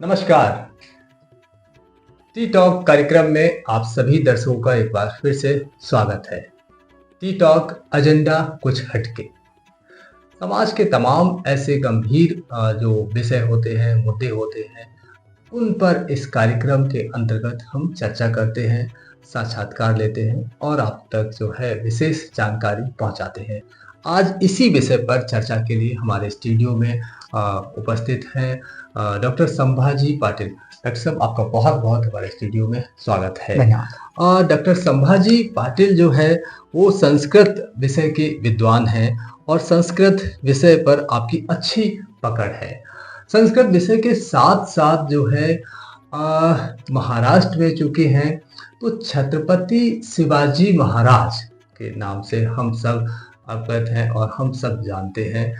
नमस्कार। T talk कार्यक्रम में आप सभी दर्शकों का एक बार फिर से स्वागत है। टी टॉक एजेंडा कुछ हटके। समाज के तमाम ऐसे गंभीर जो विषय होते हैं, मुद्दे होते हैं, उन पर इस कार्यक्रम के अंतर्गत हम चर्चा करते हैं, साक्षात्कार लेते हैं और आप तक जो है विशेष जानकारी पहुंचाते हैं। आज इसी विषय पर चर्चा के लिए हमारे स्टूडियो में उपस्थित हैं डॉक्टर संभाजी पाटिल। डॉक्टर साहब, आपका बहुत बहुत हमारे स्टूडियो में स्वागत है। धन्यवाद। डॉक्टर संभाजी पाटिल जो है वो संस्कृत विषय के विद्वान हैं और संस्कृत विषय पर आपकी अच्छी पकड़ है। संस्कृत विषय के साथ साथ जो है महाराष्ट्र में चुके हैं, तो छत्रपति शिवाजी महाराज के नाम से हम सब अवगत हैं और हम सब जानते हैं।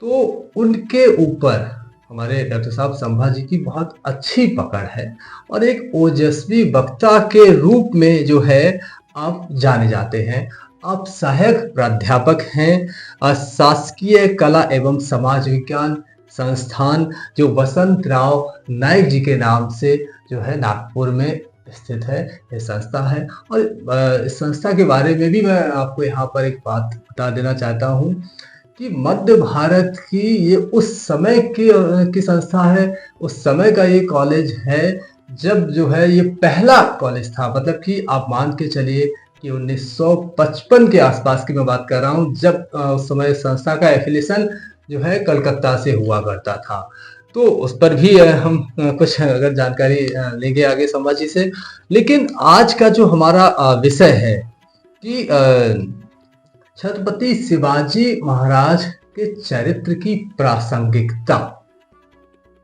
तो उनके ऊपर हमारे डॉक्टर साहब संभाजी की बहुत अच्छी पकड़ है और एक ओजस्वी वक्ता के रूप में जो है आप जाने जाते हैं। आप सहायक प्राध्यापक हैं शासकीय कला एवं समाज विज्ञान संस्थान जो वसंत राव नायक जी के नाम से जो है नागपुर में स्थित है, ये संस्था है। और इस संस्था के बारे में भी मैं आपको यहाँ पर एक बात बता देना चाहता हूँ कि मध्य भारत की ये उस समय की संस्था है, उस समय का ये कॉलेज है जब जो है ये पहला कॉलेज था। मतलब कि आप मान के चलिए कि 1955 के आसपास की मैं बात कर रहा हूँ, जब उस समय संस्था का एफिलिएशन जो है कलकत्ता से हुआ करता था। तो उस पर भी हम कुछ अगर जानकारी लेंगे आगे संभाजी से। लेकिन आज का जो हमारा विषय है कि छत्रपति शिवाजी महाराज के चरित्र की प्रासंगिकता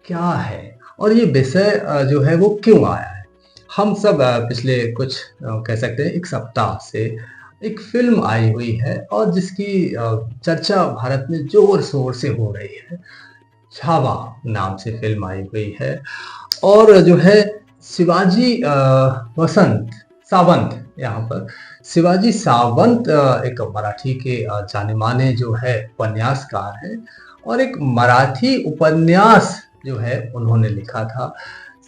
क्या है और ये विषय जो है वो क्यों आया है। हम सब पिछले कुछ कह सकते हैं एक सप्ताह से एक फिल्म आई हुई है और जिसकी चर्चा भारत में जोर शोर से हो रही है। छावा नाम से फिल्म आई हुई है और जो है शिवाजी वसंत सावंत, यहाँ पर शिवाजी सावंत एक मराठी के जाने माने जो है उपन्यासकार हैं और एक मराठी उपन्यास जो है उन्होंने लिखा था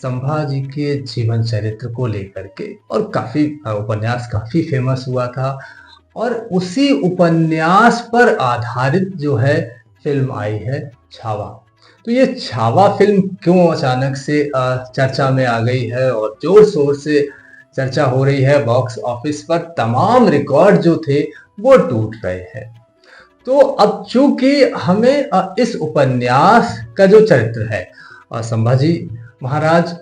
संभाजी के जीवन चरित्र को लेकर के और काफी उपन्यास काफी फेमस हुआ था और उसी उपन्यास पर आधारित जो है फिल्म आई है छावा। तो ये छावा फिल्म क्यों अचानक से चर्चा में आ गई है और जोर शोर से चर्चा हो रही है, बॉक्स ऑफिस पर तमाम रिकॉर्ड जो थे वो टूट रहे हैं। तो अब चूंकि हमें इस उपन्यास का जो चरित्र है संभाजी महाराज,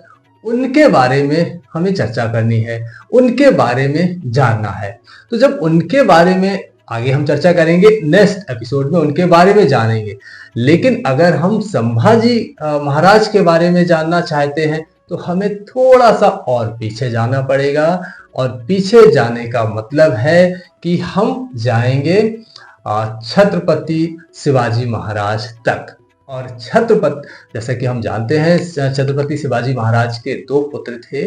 उनके बारे में हमें चर्चा करनी है, उनके बारे में जानना है। तो जब उनके बारे में आगे हम चर्चा करेंगे, नेक्स्ट एपिसोड में उनके बारे में जानेंगे। लेकिन अगर हम संभाजी महाराज के बारे में जानना चाहते हैं तो हमें थोड़ा सा और पीछे जाना पड़ेगा और पीछे जाने का मतलब है कि हम जाएंगे छत्रपति शिवाजी महाराज तक। और छत्रपति, जैसा कि हम जानते हैं, छत्रपति शिवाजी महाराज के 2 पुत्र थे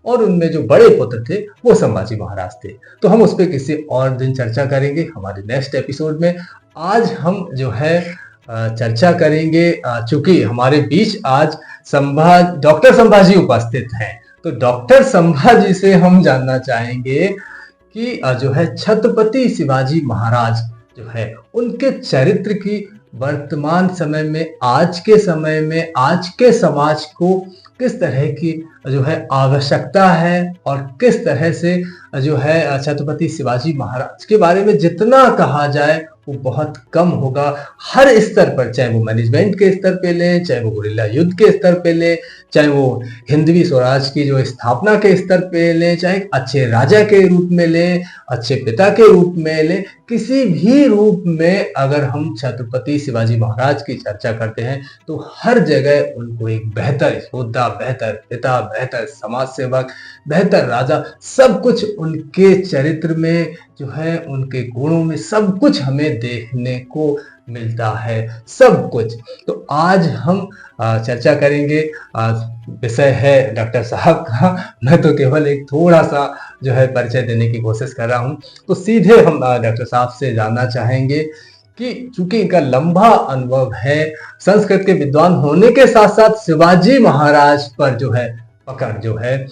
और उनमें जो बड़े पुत्र थे वो संभाजी महाराज थे। तो हम उस पर किसी और दिन चर्चा करेंगे हमारे नेक्स्ट एपिसोड में। आज हम जो है चर्चा करेंगे, चूंकि हमारे बीच आज डॉक्टर संभाजी उपस्थित हैं, तो डॉक्टर संभाजी से हम जानना चाहेंगे कि जो है छत्रपति शिवाजी महाराज जो है उनके चरित्र की वर्तमान समय में, आज के समय में, आज के समाज को किस तरह की जो है आवश्यकता है और किस तरह से जो है छत्रपति शिवाजी महाराज के बारे में जितना कहा जाए वो बहुत कम होगा। हर स्तर पर, चाहे वो मैनेजमेंट के स्तर पे ले, चाहे वो गुरिल्ला युद्ध के स्तर पे ले, चाहे वो हिंदवी स्वराज की जो स्थापना के स्तर पे ले, चाहे अच्छे राजा के रूप में ले, अच्छे पिता के रूप में ले, किसी भी रूप में अगर हम छत्रपति शिवाजी महाराज की चर्चा करते हैं तो हर जगह उनको एक बेहतर योद्धा, बेहतर पिता, बेहतर समाज सेवक, बेहतर राजा, सब कुछ उनके चरित्र में जो है, उनके गुणों में सब कुछ हमें देखने को मिलता है, सब कुछ। तो आज हम चर्चा करेंगे। विषय है डॉक्टर साहब का, मैं तो केवल एक थोड़ा सा जो है परिचय देने की कोशिश कर रहा हूं। तो सीधे हम डॉक्टर साहब से जानना चाहेंगे कि चूंकि इनका लंबा अनुभव है, संस्कृत के विद्वान होने के साथ साथ शिवाजी महाराज पर जो है पकड़ जो है,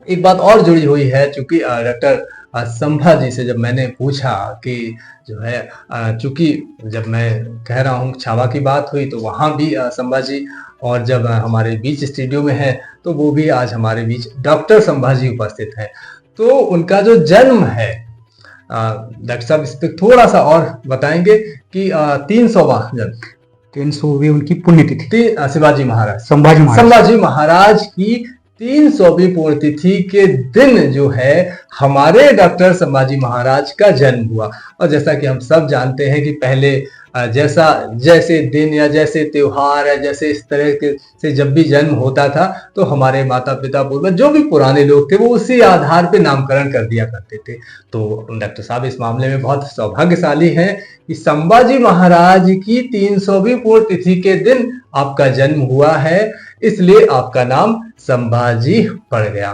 एक बात और जुड़ी हुई है। चूंकि डॉक्टर संभाजी से जब मैंने पूछा कि जो है चूंकि जब मैं कह रहा हूँ छावा की बात हुई तो वहाँ भी संभाजी, और जब हमारे बीच स्टूडियो में है तो वो भी आज हमारे बीच डॉक्टर संभाजी उपस्थित है। तो उनका जो जन्म है, डॉक्टर साहब इस पर थोड़ा सा और बताएंगे कि 300वां जन्म, 300वीं उनकी पुण्यतिथि, शिवाजी महाराज संभाजी महाराज की 300वीं पुण्यतिथि के दिन जो है हमारे डॉक्टर संभाजी महाराज का जन्म हुआ। और जैसा कि हम सब जानते हैं कि पहले जैसे दिन या जैसे त्योहार या जैसे इस तरह के से जब भी जन्म होता था तो हमारे माता पिता पूर्वज जो भी पुराने लोग थे वो उसी आधार पे नामकरण कर दिया करते थे। तो डॉक्टर साहब इस मामले में बहुत सौभाग्यशाली हैं कि संभाजी महाराज की 300वीं पुण्यतिथि के दिन आपका जन्म हुआ है, इसलिए आपका नाम संभाजी पड़ गया।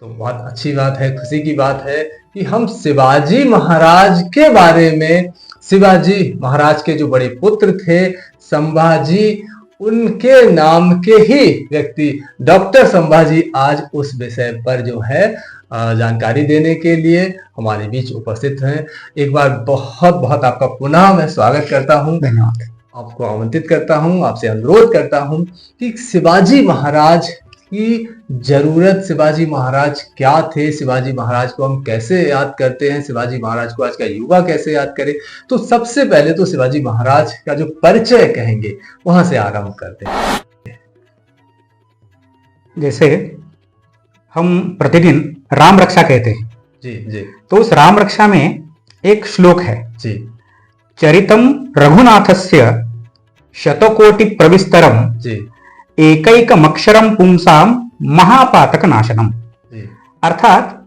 तो बहुत अच्छी बात है, खुशी की बात है कि हम शिवाजी महाराज के बारे में, शिवाजी महाराज के जो बड़े पुत्र थे संभाजी, उनके नाम के ही व्यक्ति डॉक्टर संभाजी आज उस विषय पर जो है जानकारी देने के लिए हमारे बीच उपस्थित हैं। एक बार बहुत बहुत आपका पुनः मैं स्वागत करता हूं, धन्यवाद। आपको आमंत्रित करता हूं, आपसे अनुरोध करता हूं कि शिवाजी महाराज की जरूरत, शिवाजी महाराज क्या थे, शिवाजी महाराज को हम कैसे याद करते हैं, शिवाजी महाराज को आज का युवा कैसे याद करे। तो सबसे पहले तो शिवाजी महाराज का जो परिचय कहेंगे वहां से आरंभ करते हैं। जैसे हम प्रतिदिन राम रक्षा कहते हैं, जी जी, तो उस राम रक्षा में एक श्लोक है जी, चरितम रघुनाथस्य शतकोटि प्रविस्तरम जी, एकैकमक्षरम पुंसाम महापातक नाशनम। अर्थात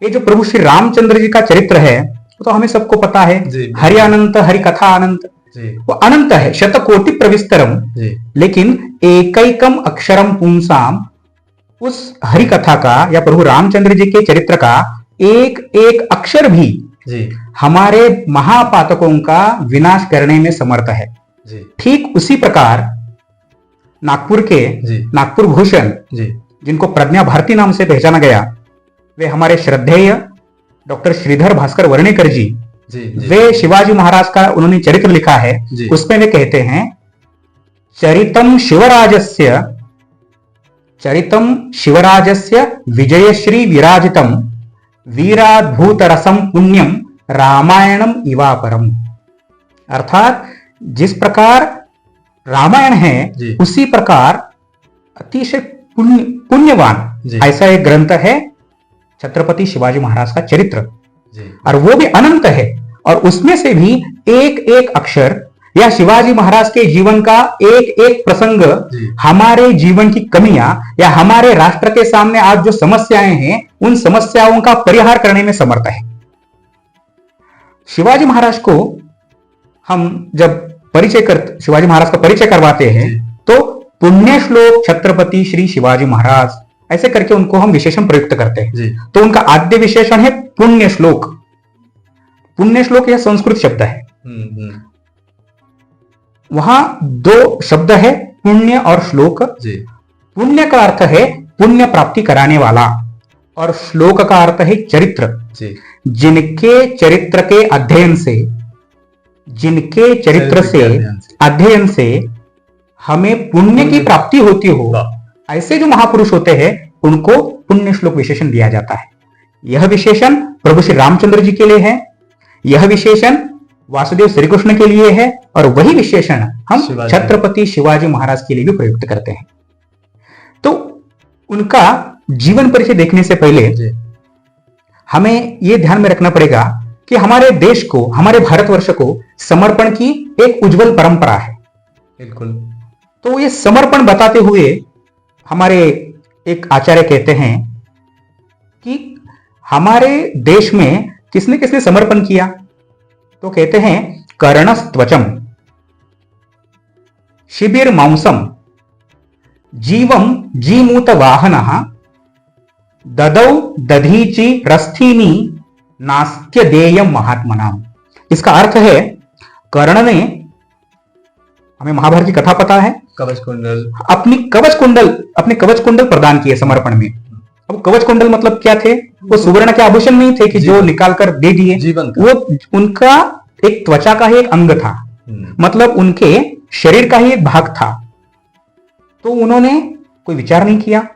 ये जो प्रभु श्री रामचंद्र जी का चरित्र है वो तो हमें सबको पता है, हरि अनंत, हरि कथा अनंत, वो अनंत है, शतकोटि प्रविस्तरम, लेकिन एकैकम अक्षरम पुंसाम, उस हरि कथा का या प्रभु रामचंद्र जी के चरित्र का एक एक अक्षर भी हमारे महापातकों का विनाश करने में समर्थ है। ठीक उसी प्रकार नागपुर के नागपुर भूषण, जिनको प्रज्ञा भारती नाम से पहचाना गया, वे हमारे श्रद्धेय डॉक्टर श्रीधर भास्कर वर्णेकर जी, वे शिवाजी महाराज का उन्होंने चरित्र लिखा है, उसमें वे कहते हैं चरितम शिवराजस्य विजयश्री विराजितम वीराद्भुत रसम पुण्यम रामायणम इवापरम। अर्थात जिस प्रकार रामायण है उसी प्रकार अतिशय पुण्यवान ऐसा एक ग्रंथ है छत्रपति शिवाजी महाराज का चरित्र, और वो भी अनंत है, और उसमें से भी एक एक अक्षर या शिवाजी महाराज के जीवन का एक एक प्रसंग हमारे जीवन की कमियां या हमारे राष्ट्र के सामने आज जो समस्याएं हैं उन समस्याओं का परिहार करने में समर्थ है। शिवाजी महाराज को हम जब शिवाजी महाराज का परिचय करवाते हैं तो पुण्य श्लोक छत्रपति श्री शिवाजी महाराज ऐसे करके उनको हम विशेषण प्रयुक्त करते हैं। तो उनका आद्य विशेषण है पुण्य श्लोक। पुण्य श्लोक यह संस्कृत शब्द है, वहां दो शब्द है पुण्य और श्लोक। पुण्य का अर्थ है पुण्य प्राप्ति कराने वाला, और श्लोक का अर्थ है चरित्र। जिनके चरित्र के अध्ययन से, जिनके चरित्र से अध्ययन से हमें पुण्य की प्राप्ति होती हो, ऐसे जो महापुरुष होते हैं उनको पुण्य श्लोक विशेषण दिया जाता है। यह विशेषण प्रभु श्री रामचंद्र जी के लिए है, यह विशेषण वासुदेव श्री कृष्ण के लिए है, और वही विशेषण हम छत्रपति शिवाजी महाराज के लिए भी प्रयुक्त करते हैं। तो उनका जीवन परिचय देखने से पहले हमें यह ध्यान में रखना पड़ेगा कि हमारे देश को, हमारे भारतवर्ष को समर्पण की एक उज्जवल परंपरा है। बिल्कुल। तो ये समर्पण बताते हुए हमारे एक आचार्य कहते हैं कि हमारे देश में किसने किसने समर्पण किया, तो कहते हैं कर्णस्त्वचम शिबिर मांसम जीवम जीमूत वाहनः ददौ दधीचि रस्थीनि नास्त्य देयम महात्मनाम। इसका अर्थ है कर्ण ने, हमें महाभारत की कथा पता है, कवच कुंडल, अपने कवच कुंडल प्रदान किए समर्पण में। अब कवच कुंडल मतलब क्या थे? वो सुवर्ण के आभूषण नहीं थे कि जो निकाल कर दे दिए, जीवन वो उनका एक त्वचा का ही एक अंग था, मतलब उनके शरीर का ही एक भाग था। तो उन्होंने कोई विचार नहीं किया,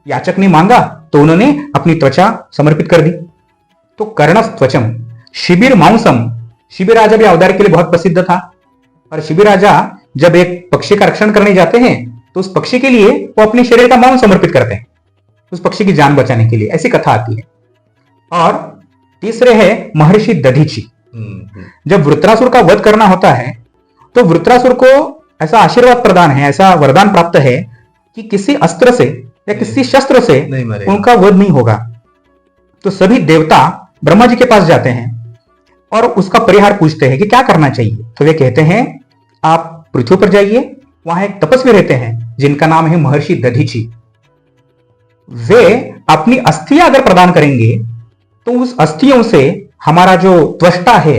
याचक ने मांगा तो उन्होंने अपनी त्वचा समर्पित कर दी। तो कर्णस त्वचम शिबिर मांसम, शिबिर राजा भी अवतार के लिए बहुत प्रसिद्ध था। और शिबिर राजा जब एक पक्षी का रक्षण करने जाते हैं तो उस पक्षी के लिए वो अपने शरीर का मांस समर्पित करते हैं, उस पक्षी की जान बचाने के लिए, ऐसी कथा आती है। और तीसरे है महर्षि दधीची। जब वृत्रासुर का वध करना होता है तो वृत्रासुर को ऐसा आशीर्वाद प्रदान है, ऐसा वरदान प्राप्त है कि किसी अस्त्र से या किसी शस्त्र से उनका वध नहीं होगा। तो सभी देवता ब्रह्मा जी के पास जाते हैं और उसका परिहार पूछते हैं कि क्या करना चाहिए। तो वे कहते हैं आप पृथ्वी पर जाइए, वहां एक तपस्वी रहते हैं जिनका नाम है महर्षि दधीची। वे अपनी अस्थियां अगर प्रदान करेंगे तो उस अस्थियों से हमारा जो त्वष्टा है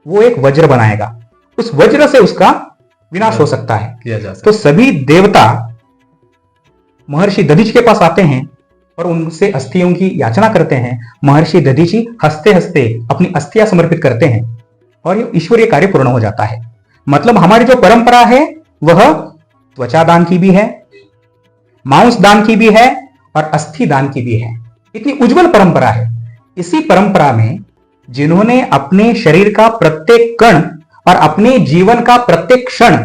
वो एक वज्र बनाएगा, उस वज्र से उसका विनाश हो सकता है। किया जा सकता। तो सभी देवता महर्षि दधीची के पास आते हैं और उनसे अस्थियों की याचना करते हैं। महर्षि दधीची हंसते हंसते अपनी अस्थियां समर्पित करते हैं और ये ईश्वरीय कार्य पूर्ण हो जाता है। मतलब हमारी जो परंपरा है वह त्वचा दान की भी है, मांस दान की भी है और अस्थि दान की भी है। इतनी उज्जवल परंपरा है। इसी परंपरा में जिन्होंने अपने शरीर का प्रत्येक कण और अपने जीवन का प्रत्येक क्षण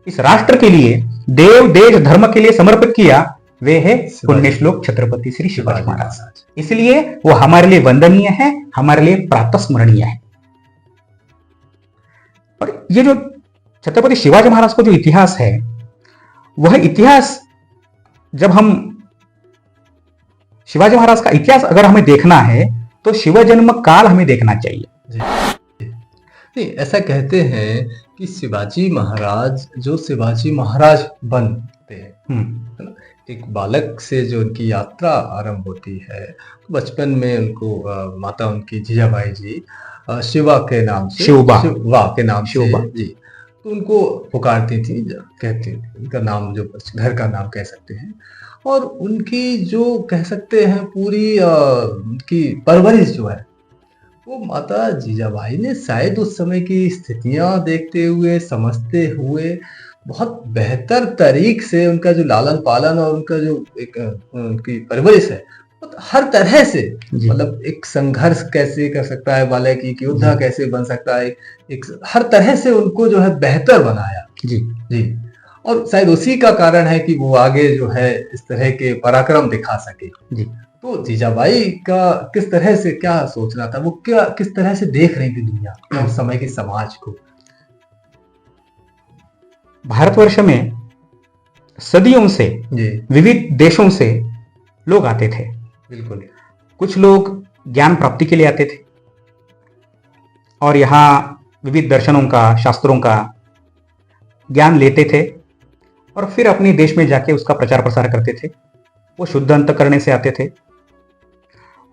इस राष्ट्र के लिए, देव देश धर्म के लिए समर्पित किया, वे है पुण्यश्लोक छत्रपति श्री शिवाजी महाराज। इसलिए वो हमारे लिए वंदनीय है, हमारे लिए प्रातस्मरणीय है। और ये जो छत्रपति शिवाजी महाराज का जो इतिहास है, वह इतिहास जब हम शिवाजी महाराज का इतिहास अगर हमें देखना है तो शिव जन्म काल हमें देखना चाहिए। नहीं, ऐसा कहते हैं कि शिवाजी महाराज जो शिवाजी महाराज बनते हैं, है ना, एक बालक से जो उनकी यात्रा आरंभ होती है, तो बचपन में उनको माता उनकी जीजाबाई जी शिवा के नाम से, शिवा के नाम से जी, तो उनको पुकारती थी, कहती थी, उनका नाम जो घर का नाम कह सकते हैं। और उनकी जो कह सकते हैं पूरी उनकी परवरिश जो है वो माता जीजाबाई ने शायद उस समय की स्थितियां देखते हुए, समझते हुए बहुत बेहतर तरीक से उनका जो लालन पालन और उनका जो एक उनकी परवरिश है, हर तरह से, मतलब एक संघर्ष कैसे कर सकता है बालक, एक योद्धा कैसे बन सकता है, एक हर तरह से उनको जो है बेहतर बनाया जी जी। और शायद उसी का कारण है कि वो आगे जो है इस तरह के पराक्रम दिखा सके जी। तो जीजाबाई का किस तरह से क्या सोचना था, वो क्या किस तरह से देख रही थी दुनिया उस समय के समाज को? भारतवर्ष में सदियों से विविध देशों से लोग आते थे। बिल्कुल। कुछ लोग ज्ञान प्राप्ति के लिए आते थे और यहाँ विविध दर्शनों का, शास्त्रों का ज्ञान लेते थे और फिर अपने देश में जाके उसका प्रचार प्रसार करते थे। वो शुद्ध अंतःकरण से आते थे।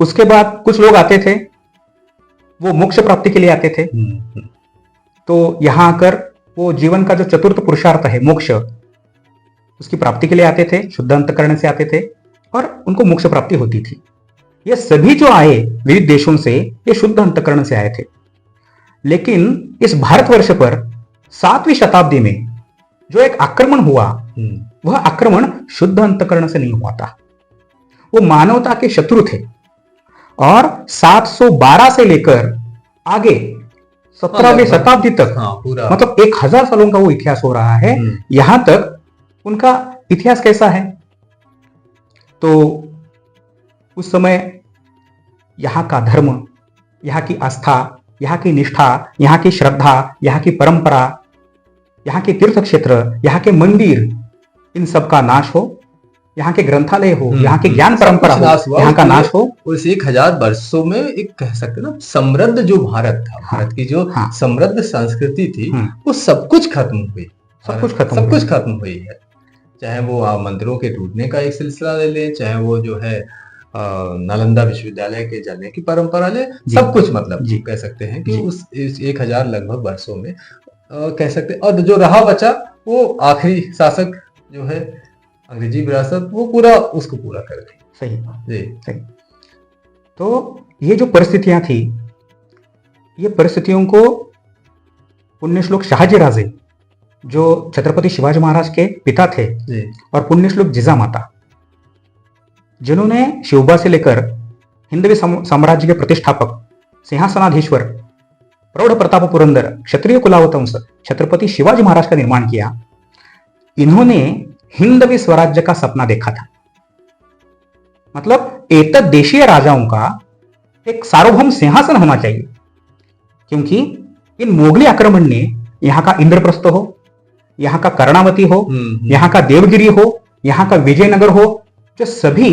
उसके बाद कुछ लोग आते थे, वो मोक्ष प्राप्ति के लिए आते थे। तो यहाँ आकर वो जीवन का जो चतुर्थ पुरुषार्थ है मोक्ष, उसकी प्राप्ति के लिए आते थे, शुद्ध अंतःकरण से आते थे और उनको मोक्ष प्राप्ति होती थी। ये सभी जो आए विविध देशों से, ये शुद्ध अंतःकरण से आए थे। लेकिन इस भारतवर्ष पर 7वीं शताब्दी में जो एक आक्रमण हुआ, वह आक्रमण शुद्ध अंतःकरण से नहीं हुआ था। वो मानवता के शत्रु थे और 712 से लेकर आगे 17वीं शताब्दी तक, मतलब 1000 सालों का वो इतिहास हो रहा है। यहां तक उनका इतिहास कैसा है, तो उस समय यहाँ का धर्म, यहाँ की आस्था, यहाँ की निष्ठा, यहाँ की श्रद्धा, यहाँ की परंपरा, यहाँ के तीर्थ क्षेत्र, यहाँ के मंदिर, इन सब का नाश हो, यहाँ के ग्रंथालय हो, यहाँ की ज्ञान परंपरा हो, यहाँ का नाश हो। उस 1000 वर्षों में एक कह सकते ना समृद्ध जो भारत था, भारत की जो समृद्ध संस्कृति थी, वो सब कुछ खत्म हुई, सब कुछ खत्म हुई है। चाहे वो मंदिरों के टूटने का एक सिलसिला ले लें, चाहे वो जो है नालंदा विश्वविद्यालय के जलने की परंपरा ले, सब कुछ मतलब कह सकते हैं कि उस 1000 लगभग वर्षों में कह सकते हैं। और जो रहा बचा वो आखिरी शासक जो है अंग्रेजी विरासत, वो पूरा उसको पूरा कर दी। सही जी, सही। तो ये जो परिस्थितियां थी, ये परिस्थितियों को पुण्यश्लोक शाहजी राजे जो छत्रपति शिवाजी महाराज के पिता थे और पुण्यश्लोक जिजामाता, जिन्होंने शिवबा से लेकर हिंदवी साम्राज्य के प्रतिष्ठापक, सिंहासनाधीश्वर, प्रौढ़ प्रताप पुरंदर, क्षत्रिय कुलावतंस छत्रपति शिवाजी महाराज का निर्माण किया। इन्होंने हिंदवी स्वराज्य का सपना देखा था। मतलब एतद देशीय राजाओं का एक सार्वभौम सिंहासन होना चाहिए, क्योंकि इन मोगली आक्रमण ने यहां का इंद्रप्रस्थ हो, यहां का कर्णावती हो, यहां का देवगिरी हो, यहां का विजयनगर हो, जो सभी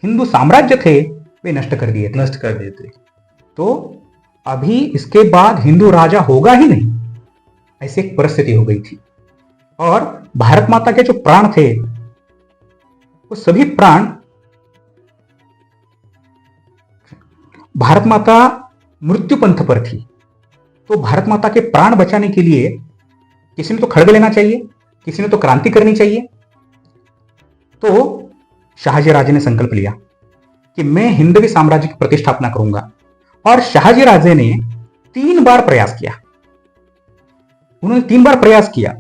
हिंदू साम्राज्य थे वे नष्ट कर दिए थे। तो अभी इसके बाद हिंदू राजा होगा ही नहीं, ऐसी एक परिस्थिति हो गई थी। और भारत माता के जो प्राण थे वो सभी प्राण भारत माता मृत्यु पंथ पर थी। तो भारत माता के प्राण बचाने के लिए किसी ने तो खड़ग लेना चाहिए, किसी ने तो क्रांति करनी चाहिए। तो शाहजी राजे ने संकल्प लिया कि मैं हिंदवी साम्राज्य की प्रतिष्ठापना करूंगा। और शाहजी राजे ने 3 बार प्रयास किया। उन्होंने 3 बार प्रयास किया।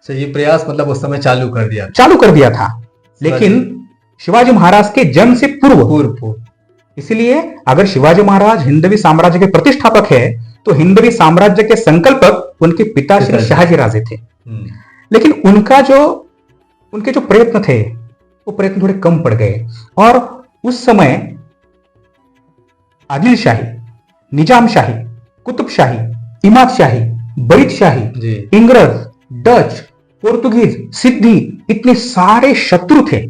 ये प्रयास मतलब उस समय चालू कर दिया था, लेकिन शिवाजी महाराज के जन्म से पूर्व। इसलिए अगर शिवाजी महाराज हिंदवी साम्राज्य के प्रतिष्ठापक है तो हिंदवी साम्राज्य के संकल्पक उनके पिता श्री शाहजी राजे थे। लेकिन उनके जो प्रयत्न थे वो प्रयत्न थोड़े कम पड़ गए। और उस समय आदिल शाही, निजाम शाही, कुतुब शाही, इमाद शाही, बरीद शाही, इंग्रज, डच, पोर्तुगीज, सिद्धी, इतने सारे शत्रु थे।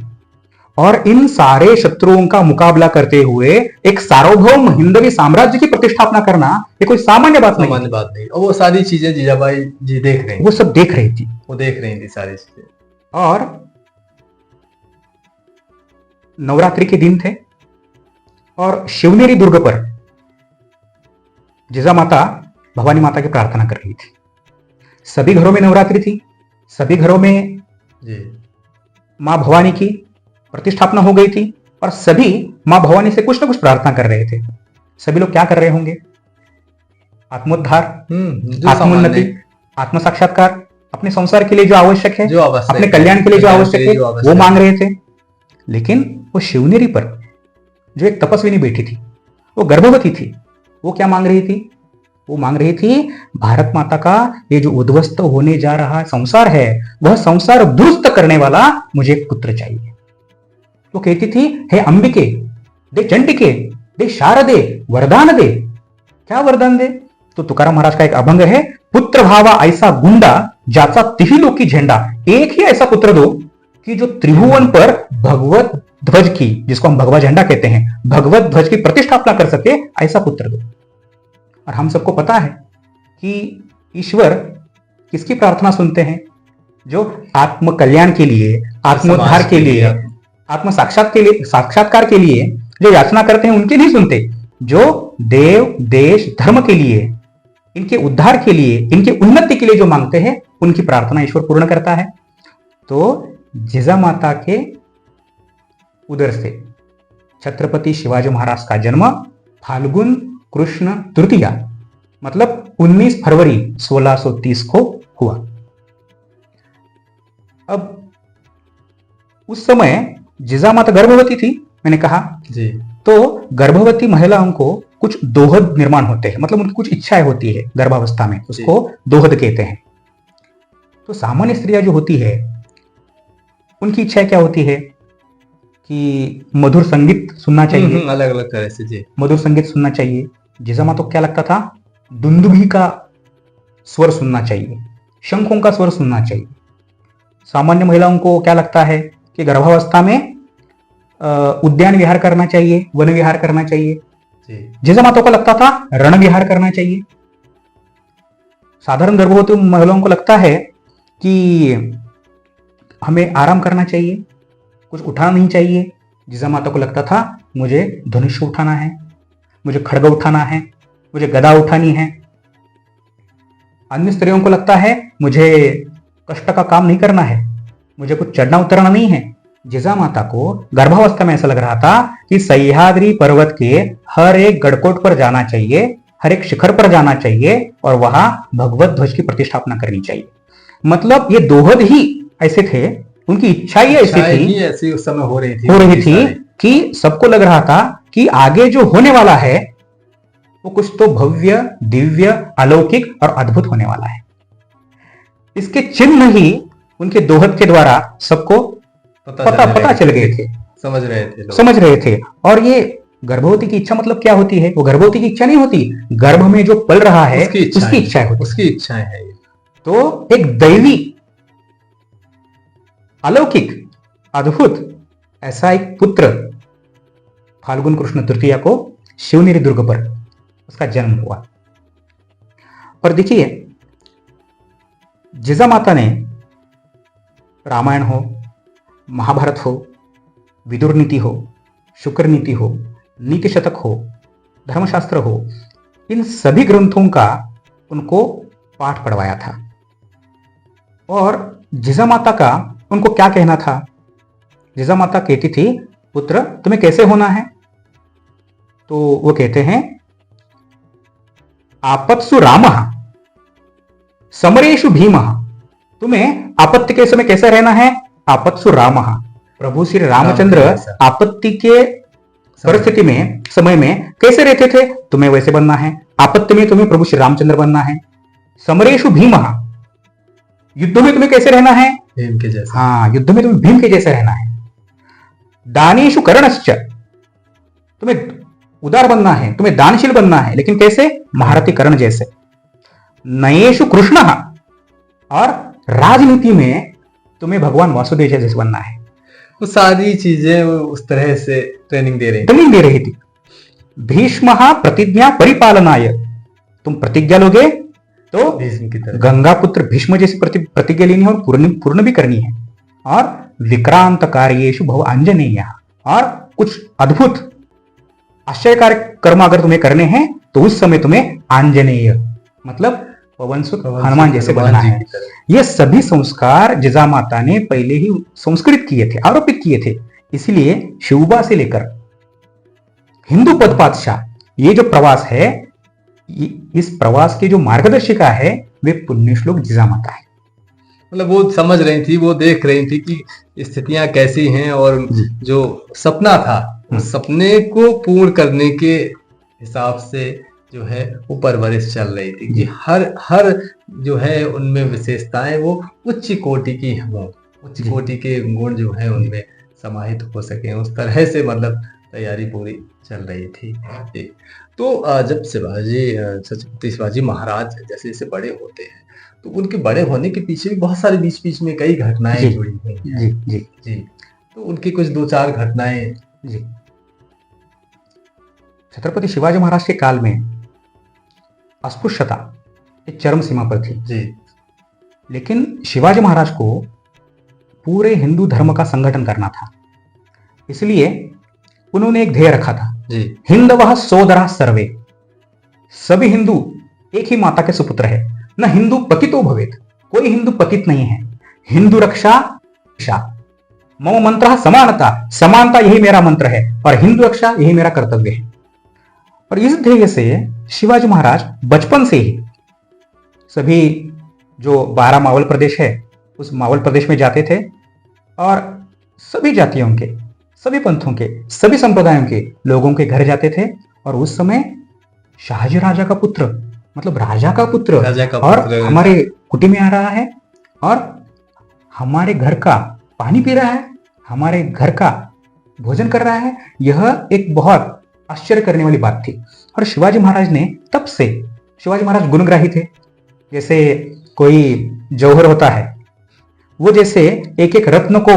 और इन सारे शत्रुओं का मुकाबला करते हुए एक सार्वभौम हिंदवी साम्राज्य की प्रतिष्ठापना करना ये कोई सामान्य बात नहीं। और वो सारी चीजें जीजाबाई जी देख रही, वो सब देख रही थी, सारी चीजें। और नवरात्रि के दिन थे और शिवनेरी दुर्ग पर जिजामाता भवानी माता की प्रार्थना कर रही थी। सभी घरों में नवरात्रि थी, सभी घरों में मां भवानी की प्रतिष्ठापना हो गई थी और सभी मां भवानी से कुछ ना कुछ प्रार्थना कर रहे थे। सभी लोग क्या कर रहे होंगे? आत्मोद्धार, आत्मोन्नति, आत्म साक्षात्कार, अपने संसार के लिए जो आवश्यक है, अपने कल्याण के लिए जो आवश्यक है, वो मांग रहे थे। लेकिन वो शिवनेरी पर जो एक तपस्विनी बैठी थी, वो गर्भवती थी। वो क्या मांग रही थी? वो मांग रही थी भारत माता का ये जो उद्ध्वस्त होने जा रहा संसार है, वह संसार दुरुस्त करने वाला मुझे एक पुत्र चाहिए। वो कहती थी, हे अंबिके, दे चंडिके, दे शारदे, वरदान दे। क्या वरदान दे? तो तुकाराम महाराज का एक अभंग है, पुत्र भावा ऐसा गुंडा जाचा तिही लोकी झंडा। एक ही ऐसा पुत्र दो कि जो त्रिभुवन पर भगवत ध्वज की, जिसको हम भगवा झंडा कहते हैं, भगवत ध्वज की प्रतिष्ठापना कर सके, ऐसा पुत्र दो। और हम सबको पता है कि ईश्वर किसकी प्रार्थना सुनते हैं? जो आत्म कल्याण के लिए, आत्मोद्धार के लिए, आत्म साक्षात्कार के लिए जो याचना करते हैं उनके नहीं सुनते। जो देव, देश, धर्म के लिए, इनके उद्धार के लिए, इनके उन्नति के लिए जो मांगते हैं, उनकी प्रार्थना ईश्वर पूर्ण करता है। तो जिजामाता के उदर से छत्रपति शिवाजी महाराज का जन्म फाल्गुन कृष्ण तृतीया मतलब 19 फरवरी 1630 को हुआ। अब उस समय जिजामाता गर्भवती थी, मैंने कहा जी। तो गर्भवती महिलाओं को कुछ दोहद निर्माण होते हैं, मतलब उनकी कुछ इच्छाएं होती है गर्भावस्था में, उसको दोहद कहते हैं। तो सामान्य स्त्रियां जो होती है उनकी इच्छाएं क्या होती है कि मधुर संगीत सुनना चाहिए, अलग अलग तरह से जी, मधुर संगीत सुनना चाहिए। जिजामाता को क्या लगता था? दुंदुभी का स्वर सुनना चाहिए, शंखों का स्वर सुनना चाहिए। सामान्य महिलाओं को क्या लगता है कि गर्भावस्था में उद्यान विहार करना चाहिए, वन विहार करना चाहिए। जिजामाता को लगता था रण विहार करना चाहिए। साधारण गर्भवती महिलाओं को लगता है कि हमें आराम करना चाहिए, कुछ उठाना नहीं चाहिए, जिजामाता को लगता था मुझे धनुष उठाना है, मुझे खड्ग उठाना है, मुझे गदा उठानी है। अन्य स्त्रियों को लगता है मुझे कष्ट का काम नहीं करना है, मुझे कुछ चढ़ना उतरना नहीं है। जिजामाता को गर्भावस्था में ऐसा लग रहा था कि सह्याद्री पर्वत के हर एक गड़कोट पर जाना चाहिए, हर एक शिखर पर जाना चाहिए और वहां भगवत ध्वज की प्रतिष्ठापना करनी चाहिए। मतलब ये दोहद ही ऐसे थे, उनकी इच्छाएं ऐसी उस समय हो रही थी कि सबको लग रहा था कि आगे जो होने वाला है वो कुछ तो भव्य, दिव्य, अलौकिक और अद्भुत होने वाला है। इसके चिन्ह ही उनके दोहद के द्वारा सबको पता चल गए थे, समझ रहे थे। और ये गर्भवती की इच्छा मतलब क्या होती है? वो गर्भवती की इच्छा नहीं होती, गर्भ में जो पल रहा है उसकी इच्छाएं है। तो एक दैवी, अलौकिक, अद्भुत ऐसा एक पुत्र फाल्गुन कृष्ण तृतीया को शिवनेरी दुर्ग पर उसका जन्म हुआ। और देखिए, जिजामाता ने रामायण हो, महाभारत हो, विदुर नीति हो, शुक्र नीति हो, नीति शतक हो, धर्मशास्त्र हो, इन सभी ग्रंथों का उनको पाठ पढ़वाया था। और जिजामाता का उनको क्या कहना था? जिजामाता कहती थी, पुत्र तुम्हें कैसे होना है? तो वो कहते हैं, आपत्सु रामः समरेषु भीमः। तुम्हें आपत्ति के समय कैसा रहना है? आपत्सु रामः। प्रभु श्री रामचंद्र आपत्ति के परिस्थिति में, समय में कैसे रहते थे? तुम्हें वैसे बनना है। आपत्ति में तुम्हें प्रभु श्री रामचंद्र बनना है। समरेषु भीमः, युद्ध में तुम्हें कैसे रहना है? भीम के जैसे। हाँ, युद्ध में तुम्हें भीम के जैसे रहना है। दानेषु कर्णश्च, तुम्हें उदार बनना है, तुम्हें दानशील बनना है, लेकिन कैसे? महारथी कर्ण जैसे। नयेषु कृष्णः, और राजनीति में तुम्हें भगवान वासुदेव जैसे बनना है। वो सारी चीजें उस तरह से ट्रेनिंग दे रही थी। भीष्मः प्रतिज्ञा परिपालनाय, तुम प्रतिज्ञा लोगे तो भीष्म की तरह गंगा पुत्र भीष्म जैसी प्रतिज्ञा लेनी है और पूर्ण भी करनी है। और विक्रांत कार्येषु भव आंजनेय, और कुछ अद्भुत आश्चर्यकारी कर्म अगर तुम्हें करने हैं तो उस समय तुम्हें आंजनेय मतलब पवन सुत हनुमान जैसे बनना है। ये सभी संस्कार जिजामाता ने पहले ही संस्कृत किए थे, आरोपित किए थे। इसलिए शिवबा से लेकर हिंदू पद पातशाह, ये जो प्रवास है, इस प्रवास की जो मार्गदर्शिका है वे पुण्य श्लोक जिजामाता है। मतलब वो समझ रही थी, वो देख रही थी कि स्थितियां कैसी हैं और जो सपना था उस सपने को पूर्ण करने के हिसाब से जो है वो परवरिश चल रही थी कि हर जो है उनमें विशेषताएं वो उच्च कोटि की हो, उच्च कोटि के गुण जो है उनमें समाहित हो सके, उस तरह से मतलब तैयारी पूरी चल रही थी। तो जब छत्रपति शिवाजी महाराज जैसे जैसे बड़े होते हैं तो उनके बड़े होने के पीछे भी बहुत सारे बीच में कई घटनाएं जुड़ी हुई हैं। जी, तो उनकी कुछ 2-4 घटनाएं। जी, छत्रपति शिवाजी महाराज के काल में अस्पृश्यता एक चरम सीमा पर थी। जी, लेकिन शिवाजी महाराज को पूरे हिंदू धर्म का संगठन करना था, इसलिए उन्होंने एक ध्येय रखा था, हिंदवः सोदरा सर्वे, सभी हिंदू एक ही माता के सुपुत्र है, न हिंदू पतितो भवेत, कोई हिंदू पतित नहीं है। हिंदू रक्षा मम मंत्र समानता, समानता यही मेरा मंत्र है और हिंदू रक्षा यही मेरा कर्तव्य है। और इस ध्येय से शिवाजी महाराज बचपन से ही सभी जो 12 मावल प्रदेश है उस मावल प्रदेश में जाते थे और सभी जातियों के, सभी पंथों के, सभी संप्रदायों के लोगों के घर जाते थे। और उस समय शाहजी राजा का पुत्र, मतलब राजा का पुत्र और हमारे कुटी में आ रहा है और हमारे घर का पानी पी रहा है, हमारे घर का भोजन कर रहा है, यह एक बहुत आश्चर्य करने वाली बात थी। और शिवाजी महाराज ने तब से, शिवाजी महाराज गुणग्राही थे, जैसे कोई जौहर होता है वो जैसे एक एक रत्न को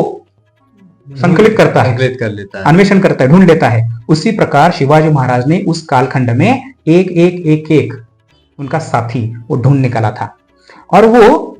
संकलित करता है, कर लेता है, अन्वेषण करता है, ढूंढ लेता है, उसी प्रकार शिवाजी महाराज ने उस कालखंड में एक उनका साथी वो ढूंढ निकाला था। और वो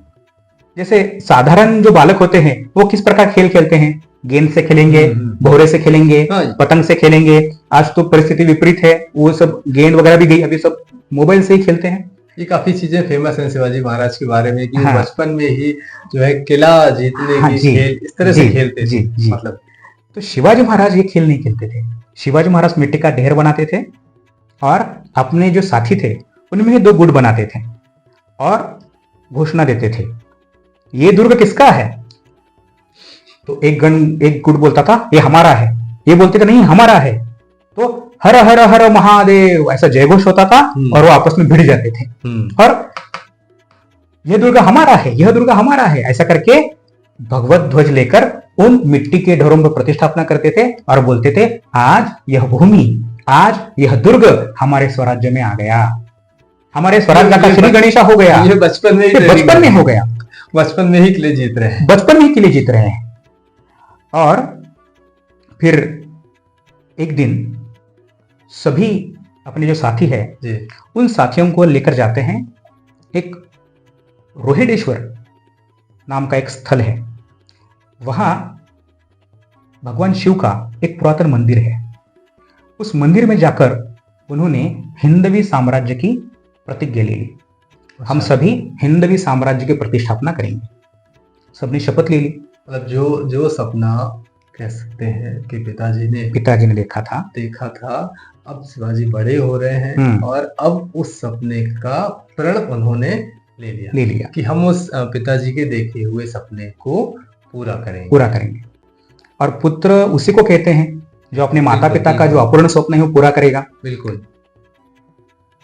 जैसे साधारण जो बालक होते हैं वो किस प्रकार खेल खेलते हैं, गेंद से खेलेंगे, भोरे से खेलेंगे, पतंग से खेलेंगे। आज तो परिस्थिति विपरीत है, वो सब गेंद वगैरह भी गई, अभी सब मोबाइल से ही खेलते हैं। ये काफी चीजें फेमस हैं शिवाजी महाराज के बारे में कि बचपन में ही जो है किला जीतने की खेल इस तरह से खेलते थे। मतलब तो शिवाजी महाराज ये खेल नहीं खेलते थे। शिवाजी महाराज मिट्टी का ढेर बनाते थे और अपने जो साथी थे उनमें 2 गुट बनाते थे और घोषणा देते थे, ये दुर्ग किसका है? तो एक गुट बोलता था ये हमारा है, ये बोलते थे नहीं हमारा है। तो हर हर हर महादेव ऐसा जयघोष होता था और वो आपस में भिड़ जाते थे और यह दुर्ग हमारा है, यह दुर्ग हमारा है, ऐसा करके भगवत ध्वज लेकर उन मिट्टी के ढेरों पर प्रतिष्ठापना करते थे और बोलते थे आज यह भूमि, आज यह दुर्ग हमारे स्वराज्य में आ गया, हमारे स्वराज्य का श्री गणेशा हो गया। ये बचपन में हो गया, बचपन में ही किले जीत रहे हैं, बचपन में ही किले जीत रहे हैं। और फिर एक दिन सभी अपने जो साथी है उन साथियों को लेकर जाते हैं, एक रोहिडेश्वर नाम का एक स्थल है, वहां भगवान शिव का एक पुरातन मंदिर है। उस मंदिर में जाकर उन्होंने हिंदवी साम्राज्य की प्रतिज्ञा ले ली, हम सभी हिंदवी साम्राज्य की प्रतिष्ठापना करेंगे। सबने शपथ ले ली। मतलब जो सपना कह सकते हैं कि पिताजी ने देखा था, अब शिवाजी बड़े हो रहे हैं और अब उस सपने का प्रण उन्होंने ले लिया कि हम उस पिताजी के देखे हुए सपने को पूरा करेंगे। और पुत्र उसी को कहते हैं जो अपने माता पिता का जो अपूर्ण स्वप्न है वो पूरा करेगा। बिल्कुल।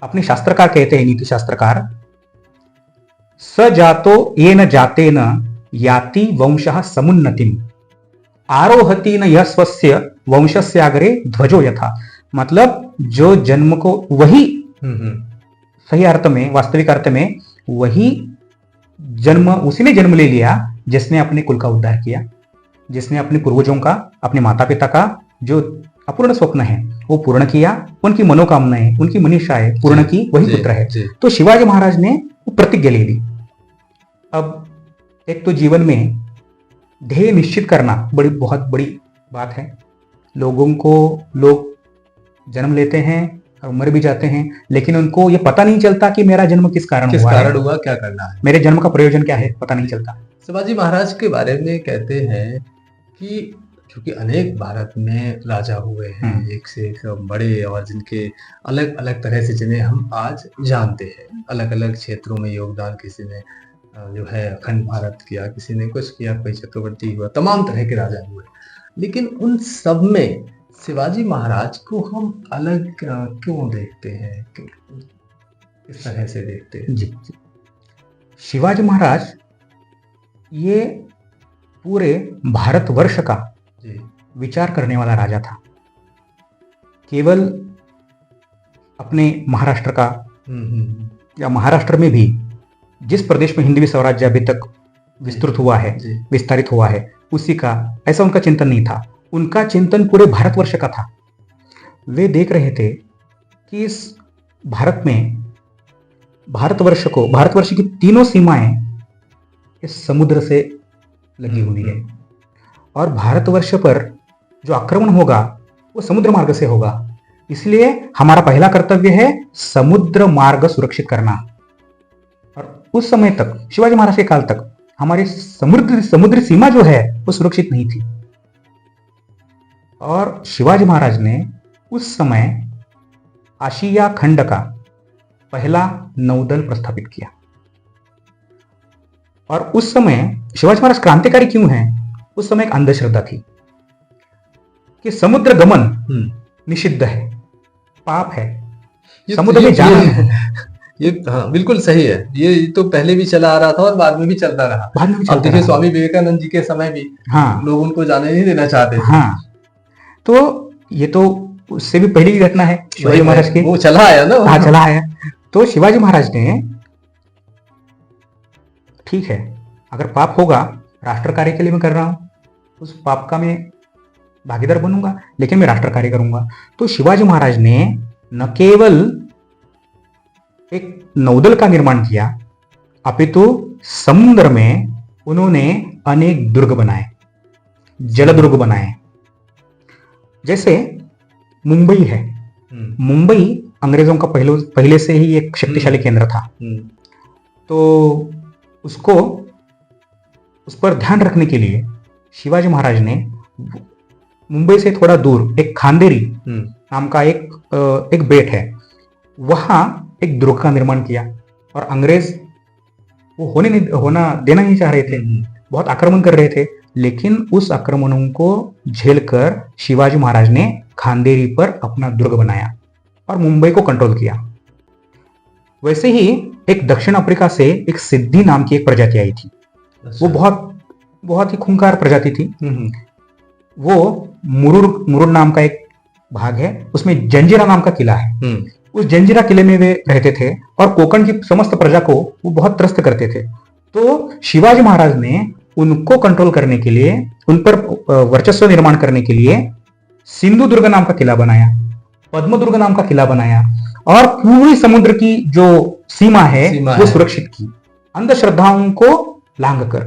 अपने शास्त्रकार कहते हैं, नीति शास्त्रकार, स जातो येन जातेन याति वंशः समुन्नतिम आरोहति न यः स्वस्य वंशस्याग्रे ध्वजो यथा। मतलब जो जन्म को वही सही अर्थ में, वास्तविक अर्थ में वही जन्म, उसी ने जन्म ले लिया जिसने अपने कुल का उद्धार किया, जिसने अपने पूर्वजों का, अपने माता पिता का जो अपूर्ण स्वप्न है वो पूर्ण किया, उनकी मनोकामनाएं, उनकी मनीषाएं पूर्ण की, वही पुत्र है। तो शिवाजी महाराज ने प्रतिज्ञा ले ली। अब एक तो जीवन में ध्येय निश्चित करना बहुत बड़ी बात है। लोग जन्म लेते हैं और मर भी जाते हैं, लेकिन उनको ये पता नहीं चलता कि मेरा जन्म किस कारण हुआ, क्या करना है, मेरे जन्म का प्रयोजन क्या है, पता नहीं चलता। शिवाजी महाराज के बारे में कहते हैं कि क्योंकि अनेक भारत में राजा हुए हैं, एक से एक बड़े, और जिनके अलग अलग तरह से जिन्हें हम आज जानते हैं, अलग अलग क्षेत्रों में योगदान, किसी ने जो है अखंड भारत किया, किसी ने कुछ किया, कोई चक्रवर्ती हुआ, तमाम तरह के राजा हुए, लेकिन उन सब में शिवाजी महाराज को हम अलग क्यों देखते हैं, किस तरह से देखते हैं? जी, शिवाजी महाराज ये पूरे भारतवर्ष का विचार करने वाला राजा था। केवल अपने महाराष्ट्र का या महाराष्ट्र में भी जिस प्रदेश में हिंदवी स्वराज्य अभी तक विस्तृत हुआ है, विस्तारित हुआ है, उसी का, ऐसा उनका चिंतन नहीं था। उनका चिंतन पूरे भारतवर्ष का था। वे देख रहे थे कि इस भारत में, भारतवर्ष की तीनों सीमाएं इस समुद्र से लगी हुई है और भारतवर्ष पर जो आक्रमण होगा वो समुद्र मार्ग से होगा। इसलिए हमारा पहला कर्तव्य है समुद्र मार्ग सुरक्षित करना। और उस समय तक, शिवाजी महाराज के काल तक, हमारी समुद्री सीमा जो है वो सुरक्षित नहीं थी। और शिवाजी महाराज ने उस समय आशिया खंड का पहला नौदल प्रस्थापित किया। और उस समय शिवाजी महाराज क्रांतिकारी क्यों हैं? उस समय एक अंधश्रद्धा थी कि समुद्र गमन निषिद्ध है, पाप है, समुद्र में जाना है। ये हाँ, बिल्कुल सही है। ये तो पहले भी चला आ रहा था और बाद में भी चलता रहा। अब देखिए स्वामी विवेकानंद जी के समय भी लोग उनको जाने नहीं देना चाहते थे। तो ये तो उससे भी पहले की घटना है शिवाजी महाराज की, वो चला आया ना। हाँ, चला आया। तो शिवाजी महाराज ने, ठीक है, अगर पाप होगा, राष्ट्र कार्य के लिए मैं कर रहा हूं, उस पाप का मैं भागीदार बनूंगा, लेकिन मैं राष्ट्र कार्य करूंगा। तो शिवाजी महाराज ने न केवल एक नौदल का निर्माण किया, अपितु समुद्र में उन्होंने अनेक दुर्ग बनाए। जलदुर्ग बनाए। जैसे मुंबई है, मुंबई अंग्रेजों का पहले से ही एक शक्तिशाली केंद्र था, तो उसको उस पर ध्यान रखने के लिए शिवाजी महाराज ने मुंबई से थोड़ा दूर एक खांदेरी नाम का एक बेट है, वहां एक दुर्ग का निर्माण किया। और अंग्रेज वो होना देना नहीं चाह रहे थे, बहुत आक्रमण कर रहे थे, लेकिन उस आक्रमणों को झेलकर शिवाजी महाराज ने खांदेरी पर अपना दुर्ग बनाया और मुंबई को कंट्रोल किया। वैसे ही एक दक्षिण अफ्रीका से एक सिद्धि नाम की एक प्रजाति आई थी। वो बहुत ही खूंखार प्रजाति थी। वो मुरुर नाम का एक भाग है, उसमें जंजीरा नाम का किला है। उस जंजीरा किले में वे रहते थे और कोंकण की समस्त प्रजा को वो बहुत त्रस्त करते थे। तो शिवाजी महाराज ने उनको कंट्रोल करने के लिए, उन पर वर्चस्व निर्माण करने के लिए सिंधु दुर्ग नाम का किला बनाया, पद्म दुर्ग नाम का किला बनाया और पूरी समुद्र की जो सीमा है वो सुरक्षित की, अंधश्रद्धाओं को लांग कर।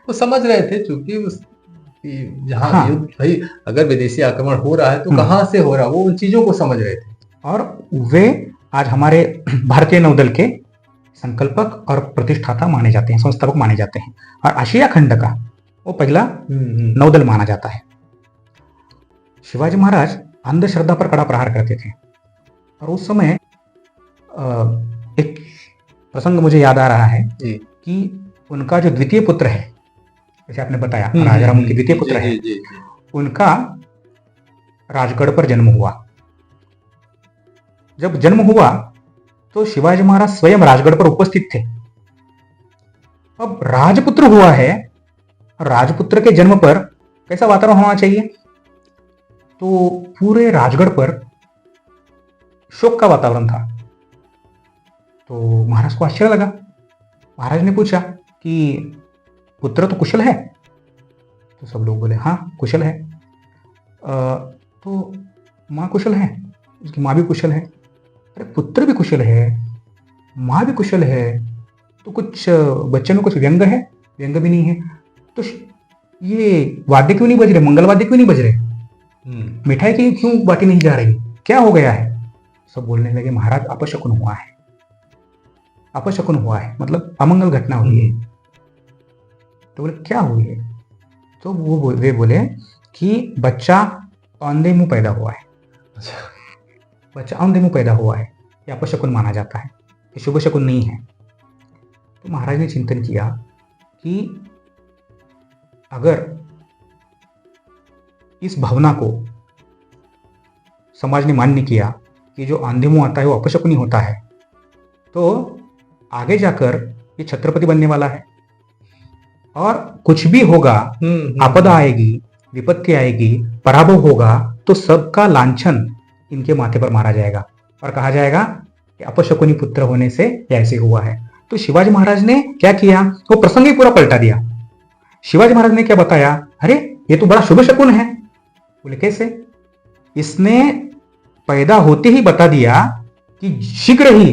वो समझ रहे थे चूंकि जहां युद्ध भाई अगर विदेशी आक्रमण हो रहा है तो कहां से हो रहा है, वो उन चीजों को समझ रहे थे। और वे आज हमारे भारतीय नौदल के संकल्पक और प्रतिष्ठाता माने जाते हैं, संस्थापक माने जाते हैं। और आशिया खंड का वो पहला नौदल माना जाता है। शिवाजी महाराज अंधश्रद्धा पर कड़ा प्रहार करते थे। और उस समय एक प्रसंग मुझे याद आ रहा है कि उनका जो द्वितीय पुत्र है, जैसे आपने बताया राजा राम उनके द्वितीय पुत्र है, उनका राजगढ़ पर जन्म हुआ। जब जन्म हुआ तो शिवाजी महाराज स्वयं राजगढ़ पर उपस्थित थे। अब राजपुत्र हुआ है, राजपुत्र के जन्म पर कैसा वातावरण होना चाहिए? तो पूरे राजगढ़ पर शोक का वातावरण था। तो महाराज को आश्चर्य लगा। महाराज ने पूछा कि पुत्र तो कुशल है? तो सब लोग बोले हाँ कुशल है। तो माँ कुशल है? उसकी माँ भी कुशल है। अरे पुत्र भी कुशल है, माँ भी कुशल है, तो कुछ बच्चे में कुछ व्यंग है? व्यंग भी नहीं है। तो ये वाद्य क्यों नहीं बज रहे, मंगल वाद्य क्यों नहीं बज रहे, मिठाई की क्यों बाटी नहीं जा रही, क्या हो गया है? सब बोलने लगे महाराज अपशकुन हुआ है, अपशकुन हुआ है, मतलब अमंगल घटना हुई है। तो बोले क्या हुई है? तो वे बोले कि बच्चा औंधे मुंह पैदा हुआ है। बच्चा औंधे मुंह पैदा हुआ है, ये अपशकुन माना जाता है, ये शुभ शकुन नहीं है। तो महाराज ने चिंतन किया कि अगर इस भावना को समाज ने मान्य किया कि जो आंधे मुंह आता है वो अपशकुनी होता है, तो आगे जाकर ये छत्रपति बनने वाला है और कुछ भी होगा, आपदा आएगी, विपत्ति आएगी, पराभव होगा, तो सबका लांछन इनके माथे पर मारा जाएगा और कहा जाएगा कि अपशकुनी पुत्र होने से ऐसे हुआ है। तो शिवाजी महाराज ने क्या किया, वो प्रसंग ही पूरा पलटा दिया। शिवाजी महाराज ने क्या बताया, अरे ये तो बड़ा शुभ शकुन है। बोले कैसे? इसने पैदा होते ही बता दिया कि शीघ्र ही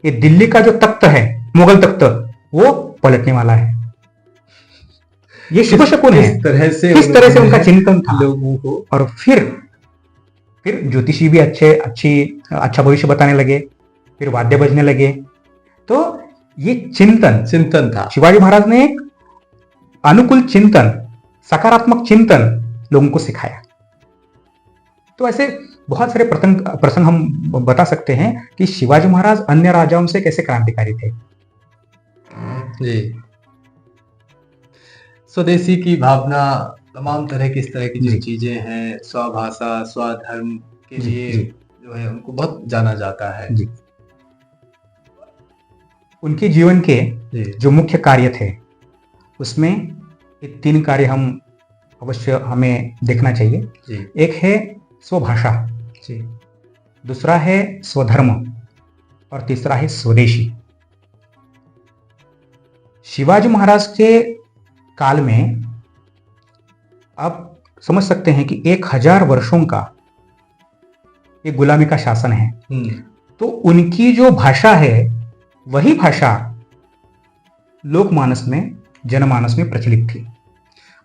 ये दिल्ली का जो तख्त है, मुगल तख्त, वो पलटने वाला है। ये शुभ शकुन है। किस तरह से उनका चिंतन था लोगों को। और फिर ज्योतिषी भी अच्छा भविष्य बताने लगे, फिर वाद्य बजने लगे। तो ये चिंतन था। शिवाजी महाराज ने एक अनुकूल चिंतन, सकारात्मक चिंतन लोगों को सिखाया। तो ऐसे बहुत सारे प्रसंग हम बता सकते हैं कि शिवाजी महाराज अन्य राजाओं से कैसे क्रांतिकारी थे। जी, स्वदेशी की भावना, तमाम तरह की इस तरह की जो चीजें हैं, स्वभाषा, स्वधर्म के लिए जो है उनको बहुत जाना जाता है। जी। उनके जीवन के जो मुख्य कार्य थे उसमें ये 3 कार्य हम अवश्य हमें देखना चाहिए। जी। एक है स्वभाषा, दूसरा है स्वधर्म और तीसरा है स्वदेशी। शिवाजी महाराज के काल में आप समझ सकते हैं कि 1000 वर्षों का एक गुलामी का शासन है। तो उनकी जो भाषा है वही भाषा लोकमानस में, जनमानस में प्रचलित थी।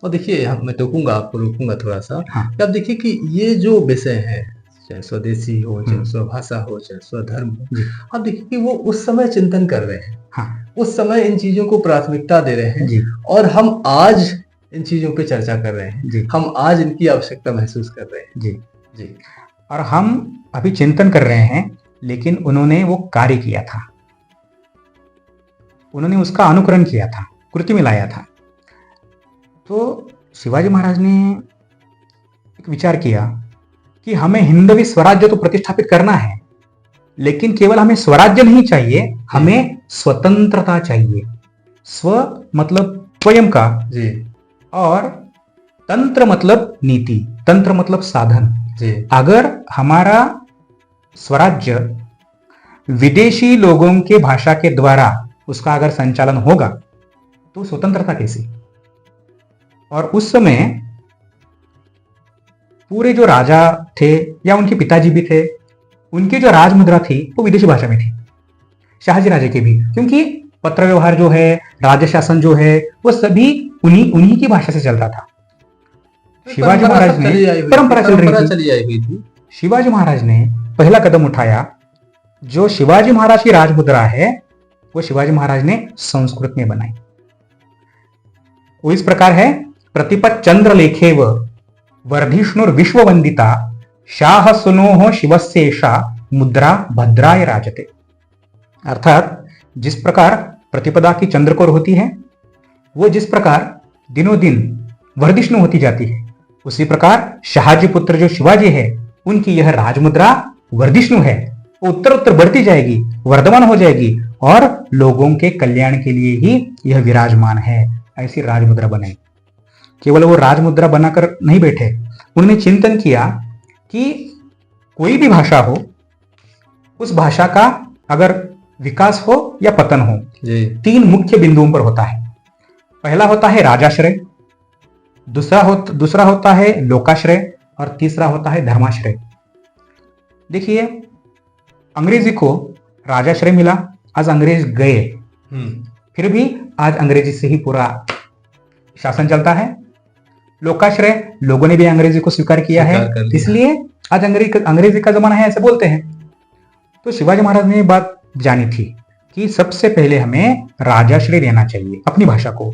और देखिए मैं टोकूंगा, आपको रोकूंगा थोड़ा सा। हाँ। आप देखिए कि ये जो विषय है, चाहे स्वदेशी हो, चाहे स्वभाषा हो, चाहे स्वधर्म हो, आप देखिए कि वो उस समय चिंतन कर रहे हैं। हाँ। उस समय इन चीजों को प्राथमिकता दे रहे हैं और हम आज इन चीजों पे चर्चा कर रहे हैं। हम आज इनकी आवश्यकता महसूस कर रहे हैं। जी जी। और हम अभी चिंतन कर रहे हैं, लेकिन उन्होंने वो कार्य किया था, उन्होंने उसका अनुकरण किया था, कृति में लाया था। तो शिवाजी महाराज ने एक विचार किया कि हमें हिंदवी स्वराज्य तो प्रतिष्ठापित करना है, लेकिन केवल हमें स्वराज्य नहीं चाहिए, हमें स्वतंत्रता चाहिए। स्व मतलब स्वयं का जी, और तंत्र मतलब नीति, तंत्र मतलब साधन जी। अगर हमारा स्वराज्य विदेशी लोगों के भाषा के द्वारा उसका अगर संचालन होगा तो स्वतंत्रता कैसी? और उस समय पूरे जो राजा थे या उनके पिताजी भी थे, उनकी जो राजमुद्रा थी वो विदेशी भाषा में थी, शाहजी राजे के भी, क्योंकि पत्र व्यवहार जो है, राज्य शासन जो है, वो सभी उन्हीं की भाषा से चलता था। शिवाजी महाराज ने परंपरा चली आई हुई थी। शिवाजी महाराज ने पहला कदम उठाया, जो शिवाजी महाराज की राजमुद्रा है वो शिवाजी महाराज ने संस्कृत में बनाई। वो इस प्रकार है, प्रतिपत चंद्र लेखेव वर्धिष्णुर विश्ववंदिता शाह सुनोह शिवस्येषा मुद्रा भद्राय राजते। अर्थात जिस प्रकार प्रतिपदा की चंद्रकोर होती है, वो जिस प्रकार दिनों दिन वर्धिष्णु होती जाती है, उसी प्रकार शाहजी पुत्र जो शिवाजी है, उनकी यह राजमुद्रा वर्धिष्णु है, वो उत्तर उत्तर बढ़ती जाएगी, वर्धमान हो जाएगी और लोगों के कल्याण के लिए ही यह विराजमान है। ऐसी राजमुद्रा बनाई। केवल वो राजमुद्रा बनाकर नहीं बैठे, उन्होंने चिंतन किया कि कोई भी भाषा हो, उस भाषा का अगर विकास हो या पतन हो, तीन मुख्य बिंदुओं पर होता है। पहला होता है राजाश्रय, दूसरा होता है लोकाश्रय और तीसरा होता है धर्माश्रय। देखिए, अंग्रेजी को राजाश्रय मिला, आज अंग्रेज गए, फिर भी आज अंग्रेजी से ही पूरा शासन चलता है। लोकाश्रय, लोगों ने भी अंग्रेजी को स्वीकार किया है, इसलिए आज अंग्रेजी का जमाना है, ऐसे बोलते हैं। तो शिवाजी महाराज ने बात जानी थी कि सबसे पहले हमें राजाश्रय देना चाहिए अपनी भाषा को,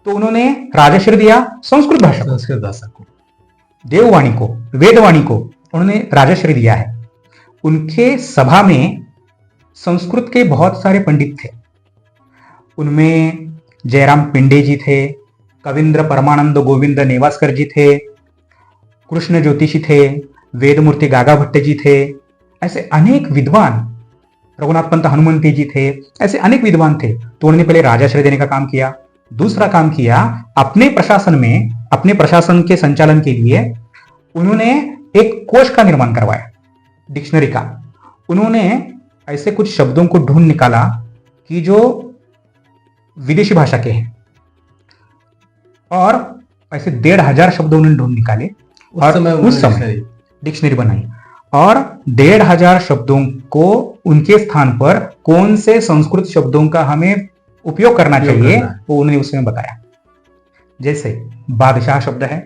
तो उन्होंने राजाश्रय दिया संस्कृत भाषा को, देववाणी को, वेदवाणी को उन्होंने राजाश्रय दिया है। उनके सभा में संस्कृत के बहुत सारे पंडित थे, उनमें जयराम पिंडे जी थे, कविंद्र परमानंद गोविंद नेवासकर जी थे, कृष्ण ज्योतिषी थे, वेदमूर्ति गागा भट्ट जी थे, ऐसे अनेक विद्वान, रघुनाथ पंत हनुमंती जी थे, ऐसे अनेक विद्वान थे। तो उन्होंने पहले राजाश्रय देने का काम किया। दूसरा काम किया, अपने प्रशासन में, अपने प्रशासन के संचालन के लिए उन्होंने एक कोश का निर्माण करवाया, डिक्शनरी का। उन्होंने ऐसे कुछ शब्दों को ढूंढ निकाला कि जो विदेशी भाषा के हैं, और ऐसे 1500 शब्द उन्होंने ढूंढ निकाले और उस समय डिक्शनरी बनाई। और 1500 शब्दों को उनके स्थान पर कौन से संस्कृत शब्दों का हमें उपयोग करना चाहिए वो उन्होंने उसमें बताया। जैसे बादशाह शब्द है,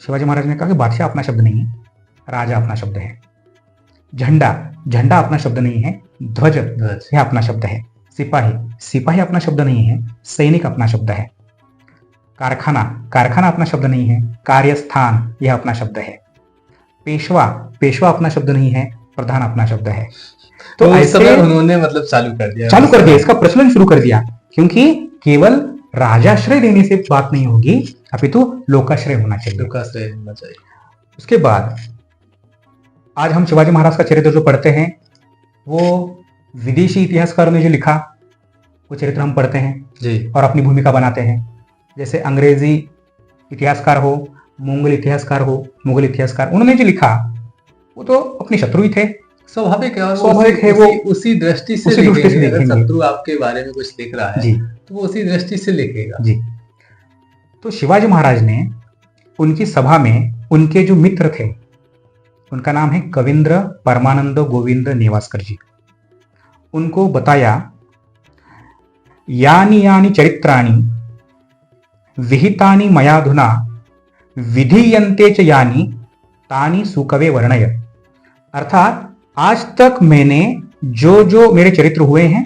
शिवाजी महाराज ने कहा कि बादशाह अपना शब्द नहीं है, राजा अपना शब्द है। झंडा अपना शब्द नहीं है, ध्वज यह अपना शब्द है। सिपाही अपना शब्द नहीं है, सैनिक अपना शब्द है। कारखाना अपना शब्द नहीं है, कार्यस्थान यह अपना शब्द है। पेशवा अपना शब्द नहीं है, प्रधान अपना शब्द है। तो ऐसे उन्होंने मतलब चालू कर दिया, इसका प्रचलन शुरू कर दिया, क्योंकि केवल राजाश्रय देने से बात नहीं होगी, अपितु लोकाश्रय होना चाहिए। उसके बाद आज हम शिवाजी महाराज का चरित्र जो पढ़ते हैं, वो विदेशी इतिहासकारों ने जो लिखा वो चरित्र हम पढ़ते हैं जी, और अपनी भूमिका बनाते हैं। जैसे अंग्रेजी इतिहासकार हो, मुगल इतिहासकार, उन्होंने जो लिखा वो तो अपने शत्रु ही थे। स्वाभाविक है, वो उसी दृष्टि से अगर शत्रु आपके बारे में कुछ लिख रहा है जी, तो वो उसी दृष्टि से लिखेगा जी। तो शिवाजी महाराज ने उनकी सभा में उनके जो मित्र थे, उनका नाम है कविंद्र परमानंद गोविंद नेवासकर जी, उनको बताया, यानी यानी चरित्राणी विहितानि मयाधुना विधीयन्ते च यानि तानि सुकवे वर्णय। अर्थात आज तक मैंने जो जो मेरे चरित्र हुए हैं,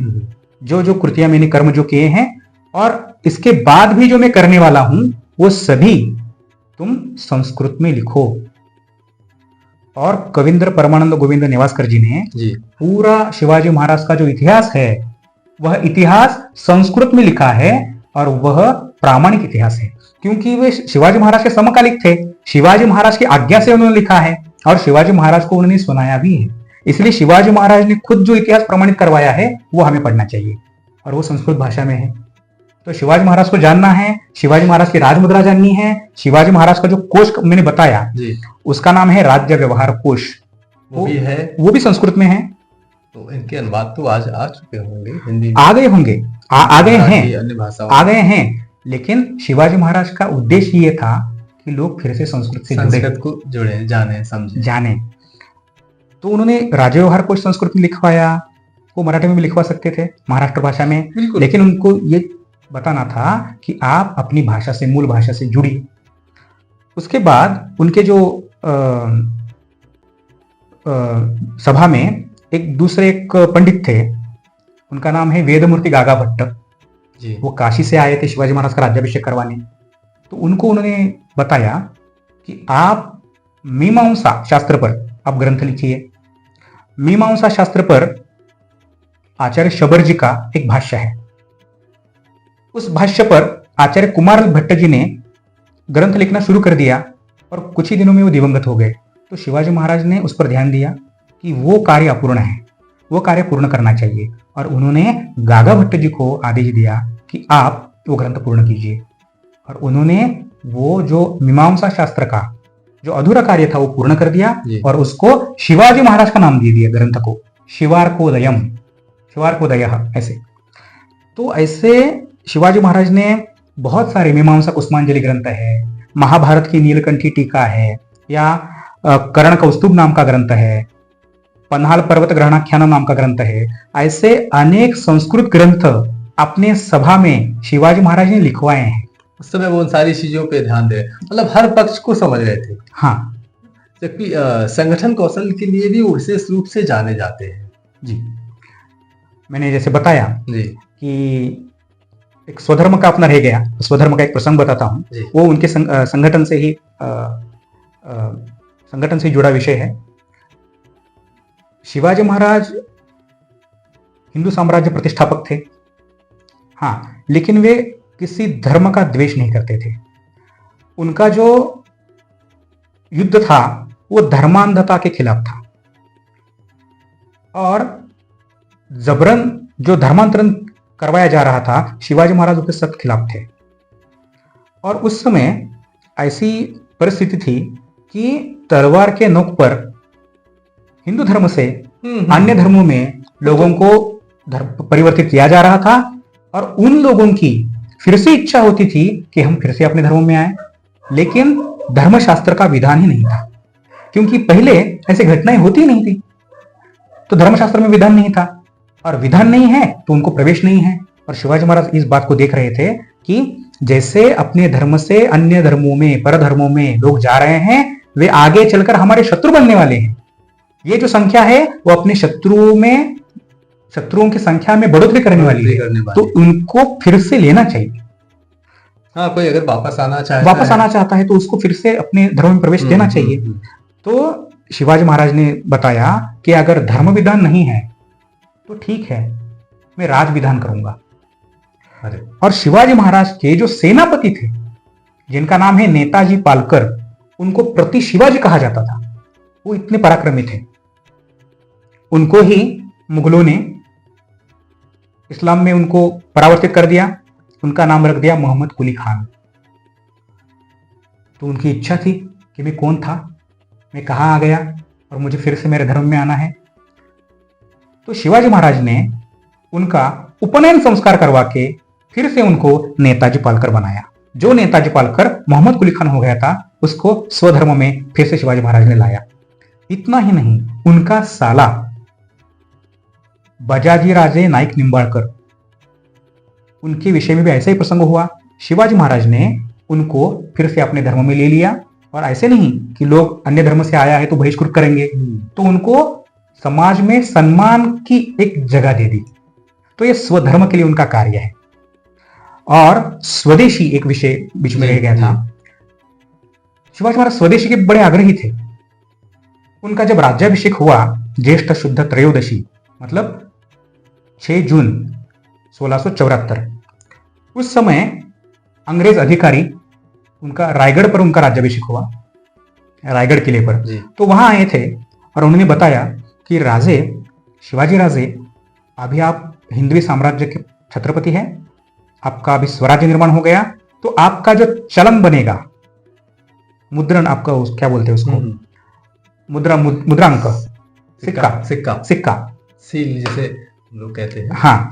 जो जो कृतियां मैंने कर्म जो किए हैं, और इसके बाद भी जो मैं करने वाला हूं, वो सभी तुम संस्कृत में लिखो। और कविंद्र परमानंद गोविंद नेवासकर जी ने पूरा शिवाजी महाराज का जो इतिहास है, वह इतिहास संस्कृत में लिखा है, और वह प्रामाणिक इतिहास है, क्योंकि वे शिवाजी महाराज के समकालिक थे। शिवाजी महाराज की आज्ञा से उन्होंने लिखा है, और शिवाजी महाराज को उन्होंने सुनाया भी है। इसलिए शिवाजी महाराज ने खुद जो इतिहास प्रमाणित करवाया है, वो हमें पढ़ना चाहिए, और वो संस्कृत भाषा में है। तो शिवाजी महाराज को जानना है, शिवाजी महाराज की राजमुद्रा जाननी है। शिवाजी महाराज का जो कोश मैंने बताया, उसका नाम है राज्य व्यवहार कोश, वो भी है, वो भी संस्कृत में है। तो इनके अनुवाद तो आज आ चुके होंगे, हिंदी आ गए होंगे, आ गए हैं, अन्य भाषाओं आ गए हैं। लेकिन शिवाजी महाराज का उद्देश्य ये था कि लोग फिर से संस्कृत से जुड़े, जाने, समझे। तो उन्होंने राज्य व्यवहार कोश संस्कृत में लिखवाया। वो मराठी में भी लिखवा सकते थे, महाराष्ट्र भाषा में, लेकिन उनको ये बताना था कि आप अपनी भाषा से, मूल भाषा से जुड़ी। उसके बाद उनके जो सभा में एक दूसरे एक पंडित थे, उनका नाम है वेदमूर्ति गागा भट्ट। वो काशी से आए थे शिवाजी महाराज का राज्याभिषेक करवाने। तो उनको उन्होंने बताया कि आप मीमांसा शास्त्र पर आप ग्रंथ लिखिए। मीमांसा शास्त्र पर आचार्य शबर जी का एक भाष्य है। उस भाष्य पर आचार्य कुमार भट्ट जी ने ग्रंथ लिखना शुरू कर दिया, और कुछ ही दिनों में वो दिवंगत हो गए। तो शिवाजी महाराज ने उस पर ध्यान दिया कि वो कार्य अपूर्ण है, वो कार्य पूर्ण करना चाहिए, और उन्होंने गागा भट्ट जी को आदेश दिया कि आप वो ग्रंथ पूर्ण कीजिए। और उन्होंने वो जो मीमांसा शास्त्र का जो अधूरा कार्य था, वो पूर्ण कर दिया, और उसको शिवाजी महाराज का नाम दे दिया ग्रंथ को, शिवार्कोदयम, शिवार्कोदय ऐसे। तो ऐसे शिवाजी महाराज ने बहुत सारे मीमांसा कुसुमांजलि ग्रंथ है, महाभारत की नीलकंठी टीका है, या कर्ण कौस्तुभ नाम का ग्रंथ है, पन्हाल पर्वत ग्रहणाख्यान नाम का ग्रंथ है। ऐसे अनेक संस्कृत ग्रंथ अपने सभा में शिवाजी महाराज ने लिखवाए हैं। उस समय वो उन सारी चीजों पे ध्यान दे, मतलब हर पक्ष को समझ रहे थे। हाँ, जबकि संगठन कौशल के लिए भी वो विशेष रूप से जाने जाते हैं। जी, मैंने जैसे बताया कि एक स्वधर्म का अपना रह गया, स्वधर्म का एक प्रसंग बताता हूँ। वो उनके संगठन से जुड़ा विषय है। शिवाजी महाराज हिंदू साम्राज्य प्रतिष्ठापक थे, हाँ, लेकिन वे किसी धर्म का द्वेष नहीं करते थे। उनका जो युद्ध था वो धर्मांधता के खिलाफ था, और जबरन जो धर्मांतरण करवाया जा रहा था, शिवाजी महाराज उसके सख्त खिलाफ थे। और उस समय ऐसी परिस्थिति थी कि तलवार के नोक पर हिंदू धर्म से अन्य धर्मों में लोगों को परिवर्तित किया जा रहा था, और उन लोगों की फिर से इच्छा होती थी कि हम फिर से अपने धर्मों में आए, लेकिन धर्मशास्त्र का विधान ही नहीं था, क्योंकि पहले ऐसी घटनाएं होती नहीं थी। तो धर्मशास्त्र में विधान नहीं था, और विधान नहीं है तो उनको प्रवेश नहीं है। और शिवाजी महाराज इस बात को देख रहे थे कि जैसे अपने धर्म से अन्य धर्मों में, पर धर्मों में लोग जा रहे हैं, वे आगे चलकर हमारे शत्रु बनने वाले हैं। ये जो संख्या है वो अपने शत्रुओं की संख्या में बढ़ोतरी करने वाली है, तो उनको फिर से लेना चाहिए। हाँ, कोई अगर वापस आना चाहता है तो उसको फिर से अपने धर्म में प्रवेश देना चाहिए। तो शिवाजी महाराज ने बताया कि अगर धर्म विधान नहीं है तो ठीक है, मैं राज विधान करूंगा। और शिवाजी महाराज के जो सेनापति थे, जिनका नाम है नेताजी पालकर, उनको प्रति शिवाजी कहा जाता था। वो इतने पराक्रमी थे। उनको ही मुगलों ने इस्लाम में उनको परावर्तित कर दिया, उनका नाम रख दिया मोहम्मद कुली खान। तो उनकी इच्छा थी कि मैं कौन था, मैं कहाँ आ गया, और मुझे फिर से मेरे धर्म में आना है। तो शिवाजी महाराज ने उनका उपनयन संस्कार करवा के फिर से उनको नेताजी पालकर बनाया। जो नेताजी पालकर मोहम्मद कुली खान हो गया था, उसको स्वधर्म में फिर से शिवाजी महाराज ने लाया। इतना ही नहीं, उनका साला बजाजी राजे नाईक निंबाळकर, उनके विषय में भी ऐसा ही प्रसंग हुआ शिवाजी महाराज ने उनको फिर से अपने धर्म में ले लिया, और ऐसे नहीं कि लोग अन्य धर्म से आया है तो बहिष्कृत करेंगे, तो उनको समाज में सम्मान की एक जगह दे दी। तो ये स्वधर्म के लिए उनका कार्य है। और स्वदेशी एक विषय बीच में रह गया था। शिवाजी महाराज स्वदेशी के बड़े आग्रही थे। उनका जब राज्याभिषेक हुआ ज्येष्ठ शुद्ध त्रयोदशी, मतलब 6 जून 1674, उस समय अंग्रेज अधिकारी उनका रायगढ़ पर उनका राज्याभिषेक हुआ, रायगढ़ किले पर। तो वहां आए थे और उन्होंने बताया कि राजे, शिवाजी राजे, अभी आप हिंदवी साम्राज्य के छत्रपति हैं, आपका अभी स्वराज्य निर्माण हो गया, तो आपका जो चलन बनेगा, मुद्रण, आपका क्या बोलते हैं उसको, मुद्रांक, सिक्का सील जैसे लोग कहते हैं। हाँ,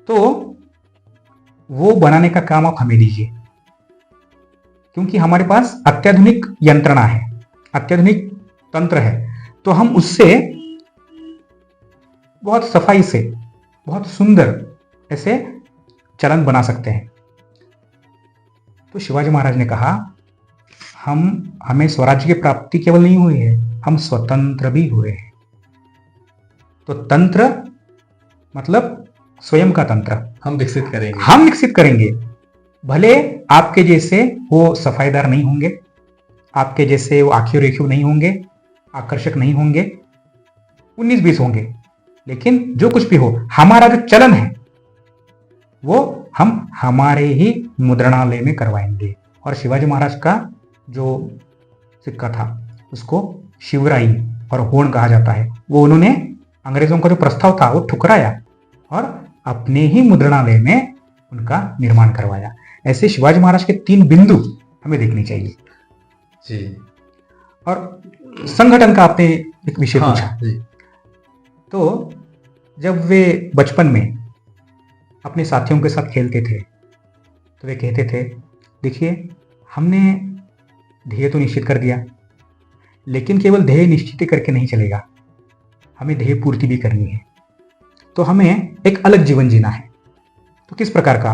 तो वो बनाने का काम आप हमें दीजिए, क्योंकि हमारे पास अत्याधुनिक यंत्रणा है, अत्याधुनिक तंत्र है, तो हम उससे बहुत सफाई से, बहुत सुंदर ऐसे चलन बना सकते हैं। तो शिवाजी महाराज ने कहा, हमें स्वराज्य की प्राप्ति केवल नहीं हुई है, हम स्वतंत्र भी हुए हैं। तो तंत्र मतलब स्वयं का तंत्र हम विकसित करेंगे। भले आपके जैसे वो सफाईदार नहीं होंगे, आपके जैसे वो आखियों रेखियों नहीं होंगे, आकर्षक नहीं होंगे, 19-20 होंगे, लेकिन जो कुछ भी हो, हमारा जो चलन है वो हम हमारे ही मुद्रणालय में करवाएंगे। और शिवाजी महाराज का जो सिक्का था उसको शिवराई और होण कहा जाता है, वो उन्होंने अंग्रेजों का जो प्रस्ताव था वो ठुकराया और अपने ही मुद्रणालय में उनका निर्माण करवाया। ऐसे शिवाजी महाराज के 3 बिंदु हमें देखने चाहिए जी। और संगठन का आपने एक विषय पूछा जी। तो जब वे बचपन में अपने साथियों के साथ खेलते थे तो वे कहते थे, देखिए हमने ध्येय तो निश्चित कर दिया, लेकिन केवल ध्येय निश्चित करके नहीं चलेगा, हमें ध्येय पूर्ति भी करनी है। तो हमें एक अलग जीवन जीना है। तो किस प्रकार का?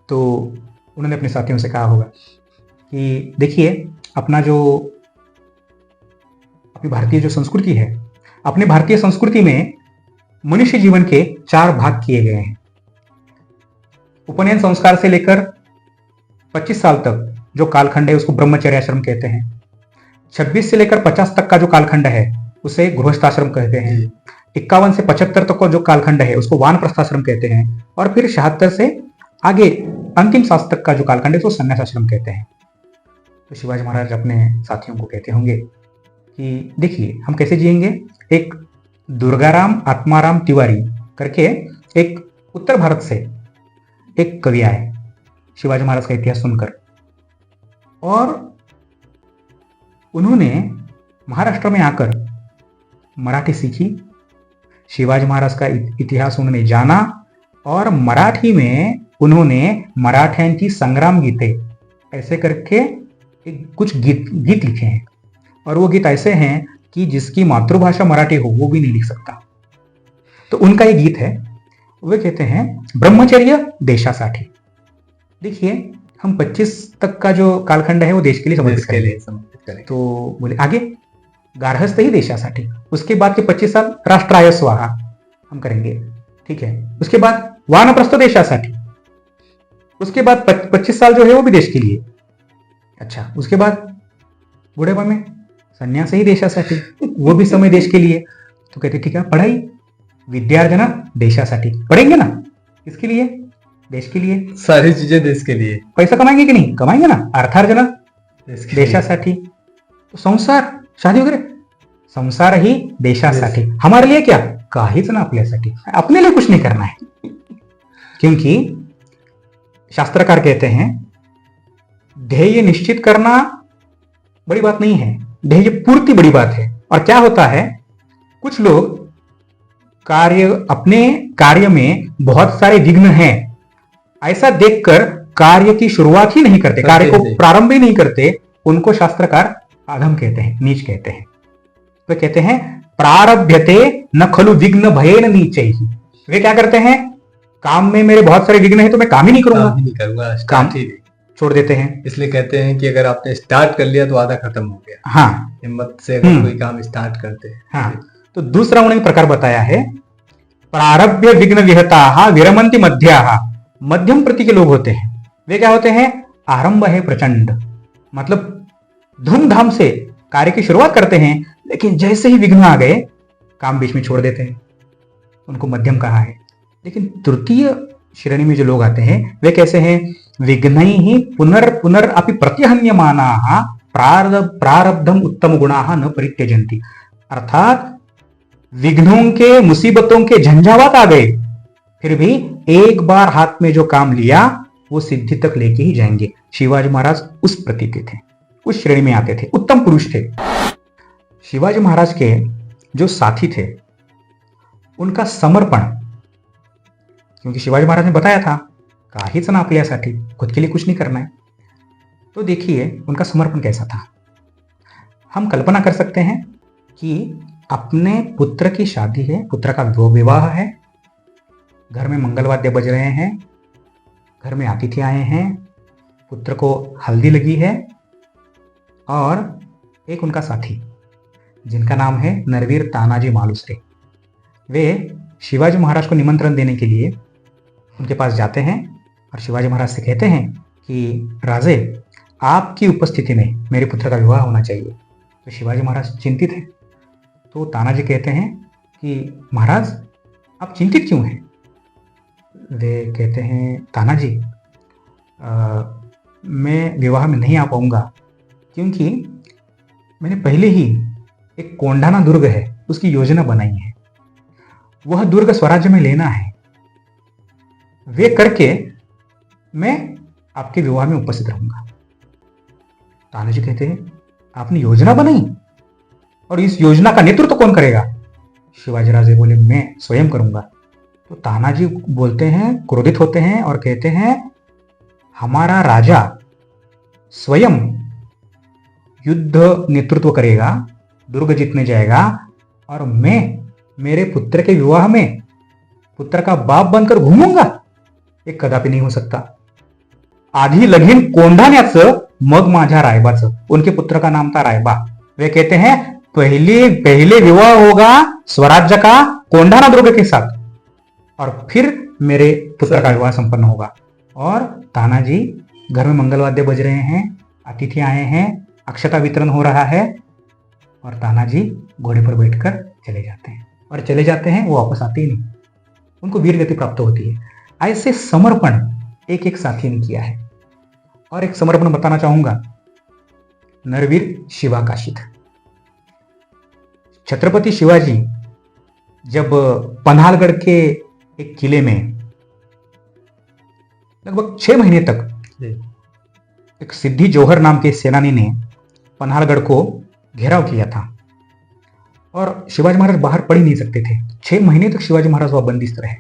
तो उन्होंने अपने साथियों से कहा होगा कि देखिए, अपनी भारतीय जो संस्कृति है, अपने भारतीय संस्कृति में मनुष्य जीवन के 4 भाग किए गए हैं। उपनयन संस्कार से लेकर 25 साल तक जो कालखंड है उसको ब्रह्मचर्य आश्रम कहते हैं। 26 से लेकर 50 तक का जो कालखंड है उसे गृहस्थाश्रम कहते हैं। 51 से 75 तक का जो कालखंड है उसको वानप्रस्थाश्रम कहते हैं। और फिर 76 से आगे अंतिम शास्त्र तक का जो कालखंड है उसको संन्यासाश्रम कहते हैं। तो शिवाजी महाराज अपने साथियों को कहते होंगे कि देखिए हम कैसे जिएंगे। एक दुर्गाराम आत्माराम तिवारी करके एक उत्तर भारत से एक कवि आए शिवाजी महाराज का इतिहास सुनकर, और उन्होंने महाराष्ट्र में आकर मराठी सीखी, शिवाजी महाराज का इतिहास उन्होंने जाना, और मराठी में उन्होंने मराठ्यांची संग्राम गीते ऐसे करके कुछ गीत लिखे हैं। और वो गीत ऐसे हैं कि जिसकी मातृभाषा मराठी हो वो भी नहीं लिख सकता। तो उनका ये गीत है, वे कहते हैं ब्रह्मचर्य देशासाठी। देखिए हम 25 तक का जो कालखंड है वो देश के लिए समर्पित करें। तो बोले आगे गार्हस्थ ही देशासाठी, उसके बाद के 25 साल राष्ट्राय स्वाहा हम करेंगे, ठीक है। उसके बाद वानप्रस्थ देशासाठी, उसके बाद 25 साल जो है वो भी देश के लिए। अच्छा, उसके बाद बुढ़ेपा में संन्यास ही देशासाठी, वो भी समय देश के लिए। तो कहते ठीक है, पढ़ाई विद्यार्जना देशासाठी, पढ़ेंगे ना किसके लिए? देश के लिए। सारी चीजें देश के लिए। पैसा कमाएंगे कि नहीं? कमाएंगे ना। अर्थार्जना देशासाठी। तो संसार, शादी वगैरह, संसार ही देशासाठी। हमारे लिए क्या? काहीच ना आपल्यासाठी, अपने लिए कुछ नहीं करना है। क्योंकि शास्त्रकार कहते हैं ध्येय निश्चित करना बड़ी बात नहीं है, ध्येय पूर्ति बड़ी बात है। और क्या होता है, कुछ लोग अपने कार्य में बहुत सारे विघ्न हैं ऐसा देखकर कार्य की शुरुआत ही नहीं करते, कार्य को प्रारंभ ही नहीं करते, उनको शास्त्रकार अधम कहते हैं, नीच कहते हैं। वे कहते हैं प्रारभ्यते न खलु विघ्न भयेन नीचैहि। वे क्या करते हैं? काम में मेरे बहुत सारे विघ्न है तो मैं काम ही नहीं करूंगा, काम ही नहीं करूंगा, काम स्टार्ट ही नहीं। छोड़ देते हैं। इसलिए कहते हैं कि अगर आपने स्टार्ट कर लिया तो आधा खत्म हो गया। हाँ, हिम्मत से अगर कोई काम स्टार्ट करते हैं। हाँ, तो दूसरा उन्होंने प्रकार बताया है, प्रारभ्य विघ्न विहता विरमंति मध्या। मध्यम प्रति के लोग होते हैं, वे क्या होते हैं, आरंभ है प्रचंड, मतलब धूमधाम से कार्य की शुरुआत करते हैं, लेकिन जैसे ही विघ्न आ गए काम बीच में छोड़ देते हैं, उनको मध्यम कहा है। लेकिन तृतीय श्रेणी में जो लोग आते हैं वे कैसे हैं, विघ्नैः पुनरपि प्रत्यहन्यमानाः प्रारब्धम उत्तम गुणाः न परित्यजन्ति। अर्थात विघ्नों के, मुसीबतों के झंझावात आ गए, फिर भी एक बार हाथ में जो काम लिया वो सिद्धि तक लेके ही जाएंगे। शिवाजी महाराज उस प्रति के थे, उस श्रेणी में आते थे, उत्तम पुरुष थे। शिवाजी महाराज के जो साथी थे उनका समर्पण, क्योंकि शिवाजी महाराज ने बताया था काहीच ना आपल्यासाठी, खुद के लिए कुछ नहीं करना है, तो देखिए उनका समर्पण कैसा था। हम कल्पना कर सकते हैं कि अपने पुत्र की शादी है, पुत्र का विवाह है, घर में मंगलवाद्य बज रहे हैं, घर में अतिथि आए हैं, पुत्र को हल्दी लगी है, और एक उनका साथी जिनका नाम है नरवीर तानाजी मालुसरे, वे शिवाजी महाराज को निमंत्रण देने के लिए उनके पास जाते हैं और शिवाजी महाराज से कहते हैं कि राजे, आपकी उपस्थिति में मेरे पुत्र का विवाह होना चाहिए। तो शिवाजी महाराज चिंतित हैं। तो तानाजी कहते हैं कि महाराज आप चिंतित क्यों हैं? वे कहते हैं, तानाजी मैं विवाह में नहीं आ पाऊंगा, क्योंकि मैंने पहले ही एक कोंढाना दुर्ग है उसकी योजना बनाई है, वह दुर्ग स्वराज्य में लेना है, वे करके मैं आपके विवाह में उपस्थित रहूंगा। तानाजी कहते हैं, आपने योजना बनाई और इस योजना का नेतृत्व कौन करेगा? शिवाजी राजे बोले, मैं स्वयं करूंगा। तो तानाजी बोलते हैं, क्रोधित होते हैं और कहते हैं, हमारा राजा स्वयं युद्ध नेतृत्व करेगा, दुर्ग जीतने जाएगा, और मैं मेरे पुत्र के विवाह में पुत्र का बाप बनकर घूमूंगा? एक कदापि नहीं हो सकता। आधी लगीन कोंढाण्याचं मग माझ्या रायबाचं, उनके पुत्र का नाम था रायबा। वे कहते हैं पहले विवाह होगा स्वराज्य का कोंढाना दुर्ग के साथ, और फिर मेरे पुत्र का विवाह संपन्न होगा। और तानाजी, घर में मंगलवाद्य बज रहे हैं, अतिथि आए हैं, अक्षता वितरण हो रहा है, और तानाजी घोड़े पर बैठकर चले जाते हैं, और चले जाते हैं, वो वापस आते ही नहीं, उनको वीर गति प्राप्त होती है। ऐसे समर्पण एक एक साथी ने किया है। और एक समर्पण बताना चाहूंगा, नरवीर शिवाकाशित। छत्रपति शिवाजी जब पन्हालगढ़ के एक किले में लगभग 6 महीने तक एक सिद्धि जौहर नाम के सेनानी ने पन्हालगढ़ को घेराव किया था, और शिवाजी महाराज बाहर पड़ ही नहीं सकते थे। 6 महीने तक शिवाजी महाराज वहां बंदिस्त रहे,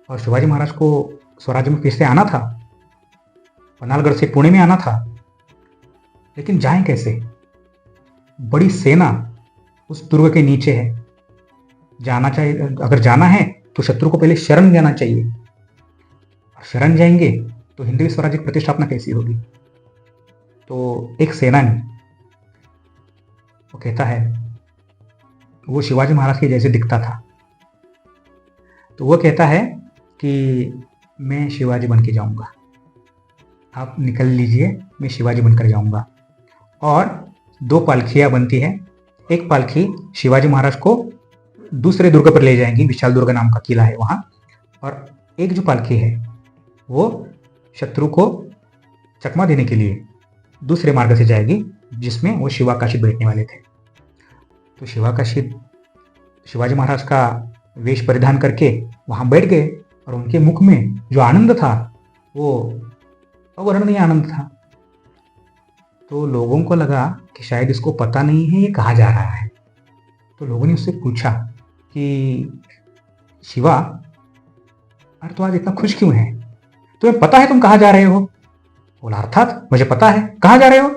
और शिवाजी महाराज को स्वराज्य में फिर से आना था, पन्हालगढ़ से पुणे में आना था, लेकिन जाएं कैसे? बड़ी सेना उस दुर्ग के नीचे है, जाना चाहिए, अगर जाना है तो शत्रु को पहले शरण जाना चाहिए, शरण जाएंगे तो हिंदवी स्वराज्य की प्रतिष्ठापना कैसी होगी? तो एक सेनानी, वो कहता है, वो शिवाजी महाराज के जैसे दिखता था, तो वो कहता है कि मैं शिवाजी बन के जाऊंगा, आप निकल लीजिए, मैं शिवाजी बनकर जाऊंगा। और 2 पालखियां बनती है, एक पालखी शिवाजी महाराज को दूसरे दुर्ग पर ले जाएंगी, विशाल दुर्ग नाम का किला है वहां, और एक जो पालखी है वो शत्रु को चकमा देने के लिए दूसरे मार्ग से जाएगी, जिसमें वो शिवाकाशित बैठने वाले थे। तो शिवाकाशित शिवाजी महाराज का वेश परिधान करके वहां बैठ गए, और उनके मुख में जो आनंद था वो अवर्णनीय आनंद था। तो लोगों को लगा कि शायद इसको पता नहीं है ये कहाँ जा रहा है, तो लोगों ने उससे पूछा कि शिवा, अरे तो आज इतना खुश क्यों है? तुम्हें पता है तुम कहाँ जा रहे हो? बोला, अर्थात मुझे पता है। कहाँ जा रहे हो?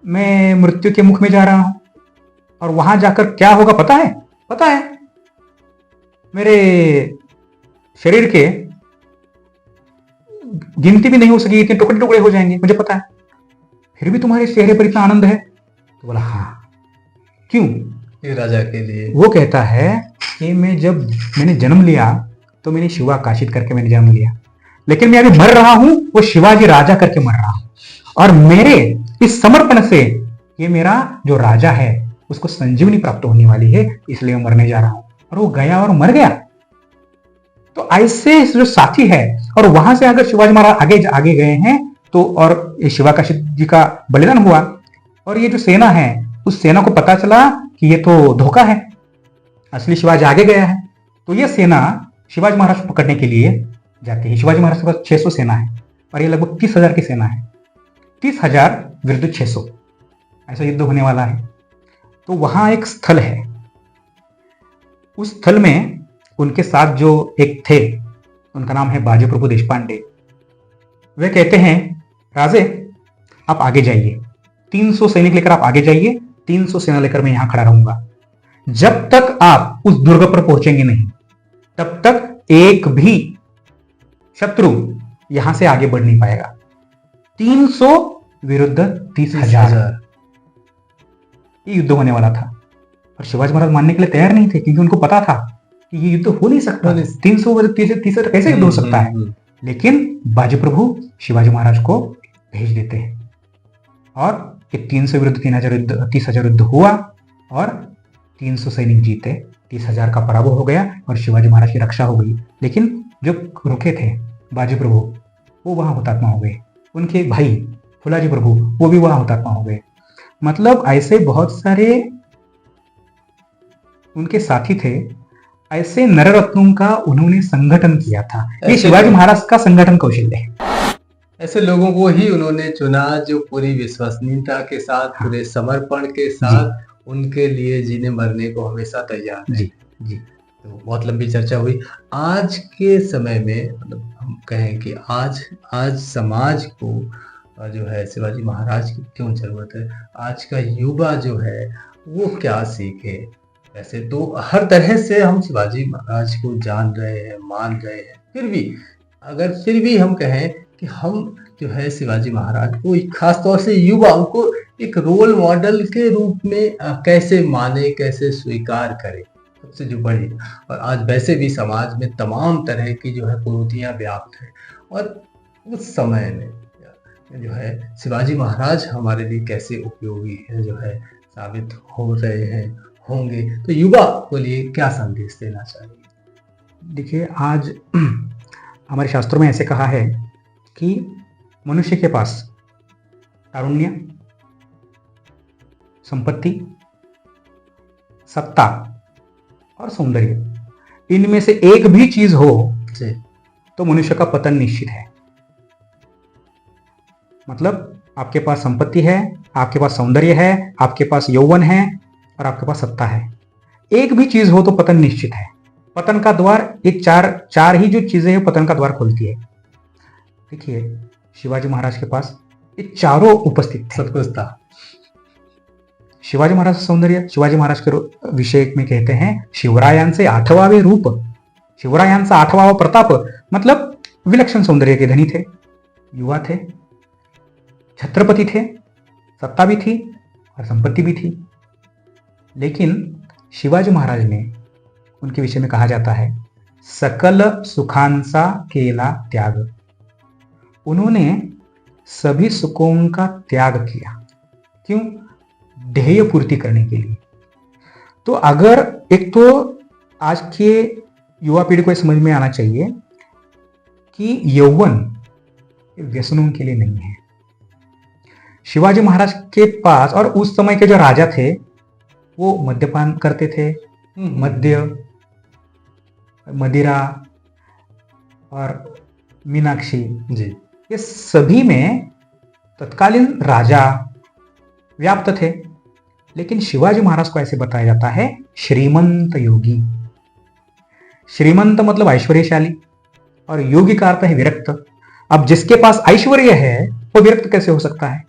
मैं मृत्यु के मुख में जा रहा हूं, और वहां जाकर क्या होगा पता है? पता है। मेरे शरीर के गिनती भी नहीं हो सकी, इतने टुकड़े टुकड़े हो जाएंगे, मुझे पता है, फिर भी तुम्हारे चेहरे पर इतना आनंद है। तो बोला हाँ। क्यों? ये राजा के लिए। वो कहता है कि मैंने जन्म लिया तो मैंने शिवा आकाशित करके मैंने जन्म लिया, लेकिन मैं अभी मर रहा हूं वो शिवाजी राजा करके मर रहा हूं, और मेरे इस समर्पण से ये मेरा जो राजा है उसको संजीवनी प्राप्त होने वाली है, इसलिए मैं मरने जा रहा हूं। और वो गया और मर गया। तो ऐसे जो साथी है, और वहां से अगर शिवाजी महाराज आगे गए हैं तो, और ये शिवाकाशित जी का बलिदान हुआ, और ये जो सेना है उस सेना को पता चला कि ये तो धोखा है, असली शिवाजी आगे गया है। तो ये सेना शिवाजी महाराज को पकड़ने के लिए जाती है। शिवाजी महाराज के पास 600 सेना है और ये लगभग 30,000 की सेना है। 30,000 विरुद्ध 600, ऐसा युद्ध होने वाला है। तो वहां एक स्थल है, उस स्थल में उनके साथ जो एक थे, उनका नाम है बाजी प्रभु देशपांडे। वे कहते हैं राजे आप आगे जाइए, 300 सैनिक लेकर आप आगे जाइए, 300 सेना लेकर मैं यहां खड़ा रहूंगा। जब तक आप उस दुर्ग पर पहुंचेंगे नहीं तब तक एक भी शत्रु यहां से आगे बढ़ नहीं पाएगा। 300 विरुद्ध 30,000 ये युद्ध होने वाला था, और शिवाजी महाराज मानने के लिए तैयार नहीं थे, क्योंकि उनको पता था कि ये युद्ध हो नहीं सकता। 300 विरुद्ध 30,000 कैसे युद्ध हो सकता है? लेकिन बाजी प्रभु शिवाजी महाराज को भेज देते हैं, और 300 विरुद्ध 30,000 युद्ध हुआ, और 300 सैनिक जीते, 30,000 का पराभव हो गया, और शिवाजी महाराज की रक्षा हो गई। लेकिन जो रुके थे बाजी प्रभु वो वहां हुतात्मा हो गए, उनके भाई फुलाजी प्रभु वो भी वहां हुतात्मा हो गए। मतलब ऐसे बहुत सारे उनके साथी थे, ऐसे नररत्नों का उन्होंने संगठन किया था। ये शिवाजी महाराज का संगठन कौशल्य है। ऐसे लोगों को ही उन्होंने चुना जो पूरी विश्वसनीयता के साथ, पूरे समर्पण के साथ उनके लिए जीने मरने को हमेशा तैयार है। जी जी। तो बहुत लंबी चर्चा हुई। आज के समय में मतलब हम कहें कि आज समाज को जो है शिवाजी महाराज की क्यों जरूरत है, आज का युवा जो है वो क्या सीखे। वैसे तो हर तरह से हम शिवाजी महाराज को जान रहे हैं, मान रहे हैं, फिर भी हम कहें कि हम जो है शिवाजी महाराज को खासतौर से युवाओं को एक रोल मॉडल के रूप में कैसे माने, कैसे स्वीकार करें, सबसे जो बड़ी। और आज वैसे भी समाज में तमाम तरह की जो है कुरीतियां व्याप्त है, और उस समय में जो है शिवाजी महाराज हमारे लिए कैसे उपयोगी है जो है साबित हो रहे हैं, होंगे। तो युवा को लिए क्या संदेश देना चाहिए? देखिए, आज हमारे शास्त्रों में ऐसे कहा है कि मनुष्य के पास तारुण्य, संपत्ति, सत्ता और सौंदर्य, इनमें से एक भी चीज हो तो मनुष्य का पतन निश्चित है। मतलब आपके पास संपत्ति है, आपके पास सौंदर्य है, आपके पास यौवन है, और आपके पास सत्ता है, एक भी चीज हो तो पतन निश्चित है। पतन का द्वार ये चार ही जो चीजें हैं पतन का द्वार खोलती है। देखिए, शिवाजी महाराज के पास ये चारों उपस्थित थे, सब कुछ था। शिवाजी महाराज का सौंदर्य, शिवाजी महाराज के विषय में कहते हैं शिवरायान से 8वां रूप, शिवरायान से 8वां प्रताप। मतलब विलक्षण सौंदर्य के धनी थे, युवा थे, छत्रपति थे, सत्ता भी थी और संपत्ति भी थी। लेकिन शिवाजी महाराज ने, उनके विषय में कहा जाता है, सकल सुखांसा केला त्याग। उन्होंने सभी सुखों का त्याग किया। क्यों? ध्येय पूर्ति करने के लिए। तो अगर एक तो आज के युवा पीढ़ी को समझ में आना चाहिए कि यौवन व्यसनों के लिए नहीं है। शिवाजी महाराज के पास और उस समय के जो राजा थे वो मद्यपान करते थे, मद्य, मदिरा और मीनाक्षी जी, ये सभी में तत्कालीन राजा व्याप्त थे। लेकिन शिवाजी महाराज को ऐसे बताया जाता है श्रीमंत योगी। श्रीमंत मतलब ऐश्वर्यशाली, और योगी का अर्थ है विरक्त। अब जिसके पास ऐश्वर्य है वो विरक्त कैसे हो सकता है?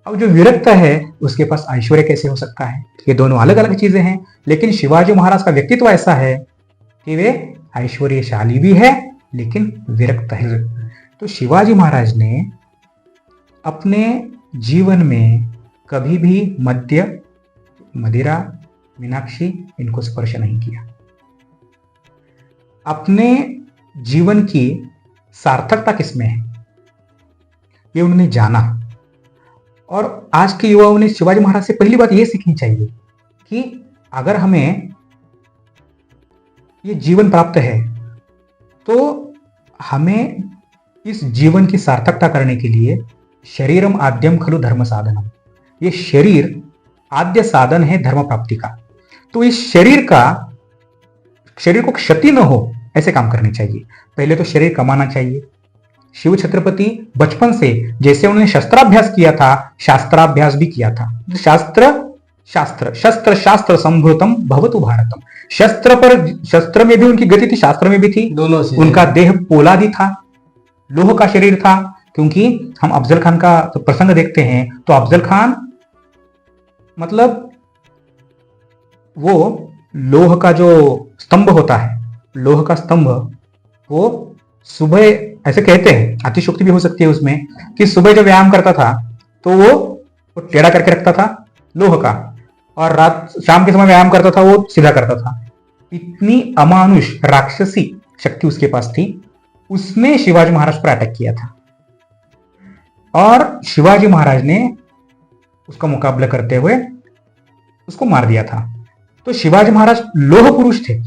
अब जो विरक्त है उसके पास ऐश्वर्य कैसे हो सकता है? ये दोनों अलग अलग चीजें हैं। लेकिन शिवाजी महाराज का व्यक्तित्व ऐसा है कि वे ऐश्वर्यशाली भी है लेकिन विरक्त है। तो शिवाजी महाराज ने अपने जीवन में कभी भी मद्य, मदिरा, मीनाक्षी इनको स्पर्श नहीं किया। अपने जीवन की सार्थकता किसमें है ये उन्होंने जाना। और आज के युवाओं ने शिवाजी महाराज से पहली बात यह सीखनी चाहिए कि अगर हमें ये जीवन प्राप्त है तो हमें इस जीवन की सार्थकता करने के लिए शरीरम आद्यम खलु धर्म साधनम, ये शरीर आद्य साधन है धर्म प्राप्ति का। तो इस शरीर को क्षति न हो ऐसे काम करने चाहिए। पहले तो शरीर कमाना चाहिए। शिव छत्रपति बचपन से जैसे उन्होंने शस्त्राभ्यास किया था, शास्त्राभ्यास भी किया था। शस्त्र संभृतम भवतु भारतम, शस्त्र में भी उनकी गति थी, शास्त्र में भी थी। दोनों से उनका देह पोलादी था, लोह का शरीर था। क्योंकि हम अफजल खान का तो प्रसंग देखते हैं तो अफजल खान मतलब वो लोह का जो स्तंभ होता है, लोह का स्तंभ, वो सुबह ऐसे कहते हैं, अतिशोक्ति भी हो सकती है उसमें, कि सुबह जब व्यायाम करता था तो वो टेढ़ा करके रखता था लोह का, और रात शाम के समय व्यायाम करता था वो सीधा करता था। इतनी अमानुष राक्षसी शक्ति उसके पास थी। उसने शिवाजी महाराज पर अटैक किया था और शिवाजी महाराज ने उसका मुकाबला करते हुए उसको मार दिया था। तो शिवाजी महाराज लोह पुरुष थे।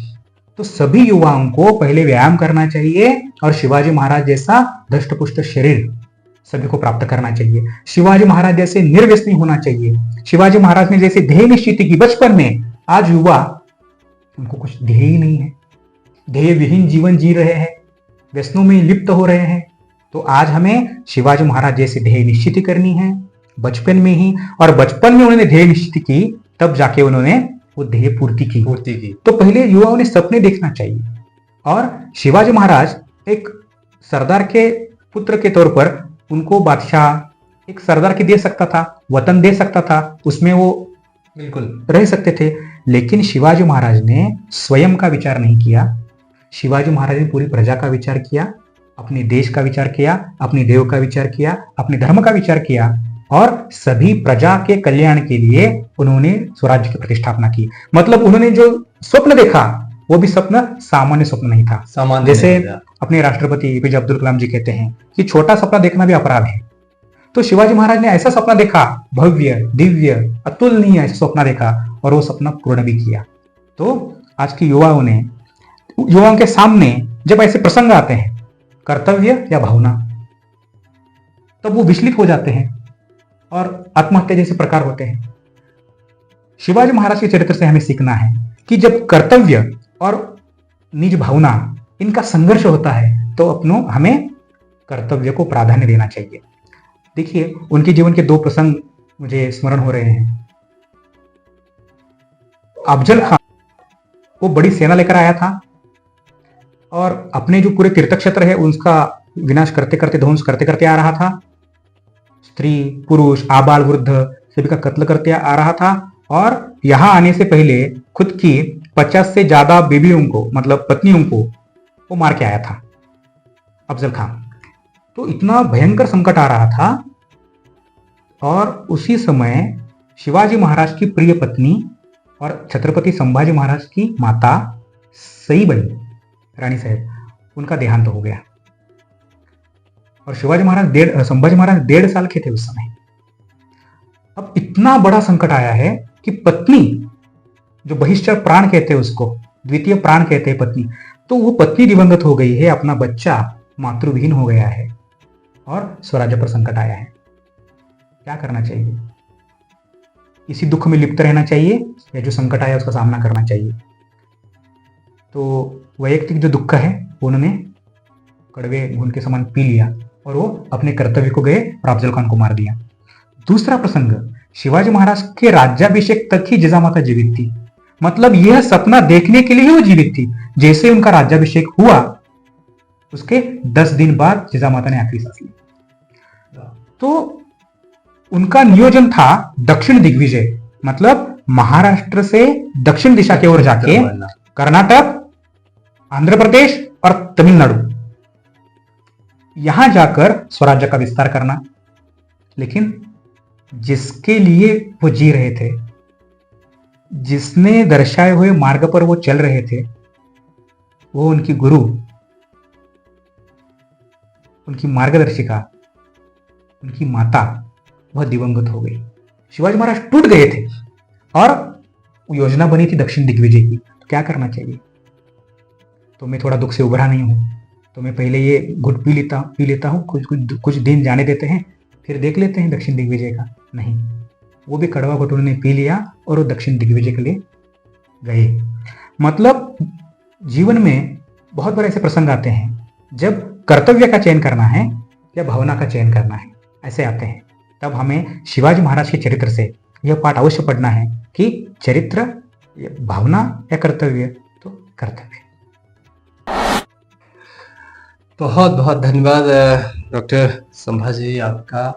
तो सभी युवाओं को पहले व्यायाम करना चाहिए और शिवाजी महाराज जैसा धष्टपुष्ट शरीर सभी को प्राप्त करना चाहिए। शिवाजी महाराज जैसे निर्व्यसनी होना चाहिए। शिवाजी महाराज ने जैसे ध्येय निश्चित की बचपन में, आज युवा उनको कुछ ध्येय ही नहीं है, ध्येय विहीन जीवन जी रहे हैं, व्यसनों में लिप्त हो रहे हैं। तो आज हमें शिवाजी महाराज जैसे ध्येय निश्चित करनी है बचपन में ही, और बचपन में उन्होंने ध्येय निश्चित की तब जाके उन्होंने वो ध्येय पूर्ति की। तो पहले युवाओं ने सपने देखना चाहिए। और शिवाजी महाराज एक सरदार के पुत्र के तौर पर उनको बादशाह, एक सरदार की दे सकता था, वतन दे सकता था, उसमें वो बिल्कुल रह सकते थे। लेकिन शिवाजी महाराज ने स्वयं का विचार नहीं किया। शिवाजी महाराज ने पूरी प्रजा का विचार किया, अपने देश का विचार किया, अपने देव का विचार किया, अपने धर्म का विचार किया, और सभी प्रजा के कल्याण के लिए उन्होंने स्वराज्य की प्रतिष्ठापना की। मतलब उन्होंने जो स्वप्न देखा वो भी स्वप्न सामान्य स्वप्न नहीं था। जैसे अपने राष्ट्रपति एपीजे अब्दुल कलाम जी कहते हैं कि छोटा सपना देखना भी अपराध है। तो शिवाजी महाराज ने ऐसा सपना देखा, भव्य, दिव्य, अतुलनीय ऐसा सपना देखा, और वो सपना पूर्ण भी किया। तो आज के युवाओं के सामने जब ऐसे प्रसंग आते हैं, कर्तव्य या भावना, तब वो विचलित हो जाते हैं और आत्महत्या जैसे प्रकार होते हैं। शिवाजी महाराज के चरित्र से हमें सीखना है कि जब कर्तव्य और निज भावना इनका संघर्ष होता है तो हमें कर्तव्य को प्राधान्य देना चाहिए। देखिए, उनके जीवन के दो प्रसंग मुझे स्मरण हो रहे हैं। अफजल खान वो बड़ी सेना लेकर आया था और अपने जो पूरे तीर्थ क्षेत्र है उसका विनाश करते करते, ध्वंस करते करते आ रहा था। स्त्री, पुरुष, आबाल, वृद्ध सभी का कत्ल करते आ रहा था, और यहां आने से पहले खुद की 50 से ज्यादा बीवियों को, मतलब पत्नियों को, वो मार के आया था अफजल खान। तो इतना भयंकर संकट आ रहा था, और उसी समय शिवाजी महाराज की प्रिय पत्नी और छत्रपति संभाजी महाराज की माता सईबाई, रानी साहब, उनका देहांत हो गया। और संभाजी महाराज 1.5 साल के थे उस समय। अब इतना बड़ा संकट आया है कि पत्नी, जो बहिष्ठर प्राण कहते हैं उसको, द्वितीय प्राण कहते हैं पत्नी, तो वो पत्नी दिवंगत हो गई है, अपना बच्चा मातृविहीन हो गया है, और स्वराज्य पर संकट आया है। क्या करना चाहिए? इसी दुख में लिप्त रहना चाहिए या जो संकट आया उसका सामना करना चाहिए? तो वैयक्तिक जो दुख है उन्होंने कड़वे घून के समान पी लिया और वो अपने कर्तव्य को गए और अफजल खान को मार दिया। दूसरा प्रसंग, शिवाजी महाराज के राज्याभिषेक तक ही जिजामाता जीवित थी। मतलब यह सपना देखने के लिए ही वो जीवित थी। जैसे उनका राज्याभिषेक हुआ उसके 10 दिन बाद जिजामाता ने आखिरी सांस ली। तो उनका नियोजन था दक्षिण दिग्विजय, मतलब महाराष्ट्र से दक्षिण दिशा की ओर जाके कर्नाटक आंध्र प्रदेश और तमिलनाडु, यहां जाकर स्वराज्य का विस्तार करना। लेकिन जिसके लिए वो जी रहे थे, जिसने दर्शाए हुए मार्ग पर वो चल रहे थे, वो उनकी गुरु, उनकी मार्गदर्शिका, उनकी माता, वह दिवंगत हो गई। शिवाजी महाराज टूट गए थे और योजना बनी थी दक्षिण दिग्विजय की। तो क्या करना चाहिए? तो मैं थोड़ा दुख से उभरा नहीं हूं, तो मैं पहले ये घुट पी लेता हूं, कुछ दिन जाने देते हैं, फिर देख लेते हैं दक्षिण दिग्विजय का। नहीं, वो भी कड़वा घुट उन्होंने पी लिया और वो दक्षिण दिग्विजय के लिए गए। मतलब जीवन में बहुत बार ऐसे प्रसंग आते हैं जब कर्तव्य का चयन करना है या भावना का चयन करना है, ऐसे आते हैं। तब हमें शिवाजी महाराज के चरित्र से यह पाठ अवश्य पढ़ना है कि चरित्र, भावना या कर्तव्य? तो कर्तव्य। बहुत बहुत धन्यवाद डॉक्टर संभाजी, आपका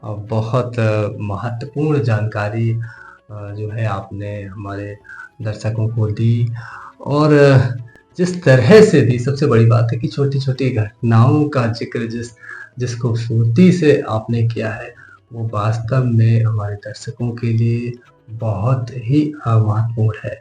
बहुत महत्वपूर्ण जानकारी जो है आपने हमारे दर्शकों को दी। और जिस तरह से दी, सबसे बड़ी बात है कि छोटी छोटी घटनाओं का जिक्र जिस खूबसूरती से आपने किया है, वो वास्तव में हमारे दर्शकों के लिए बहुत ही महत्वपूर्ण है।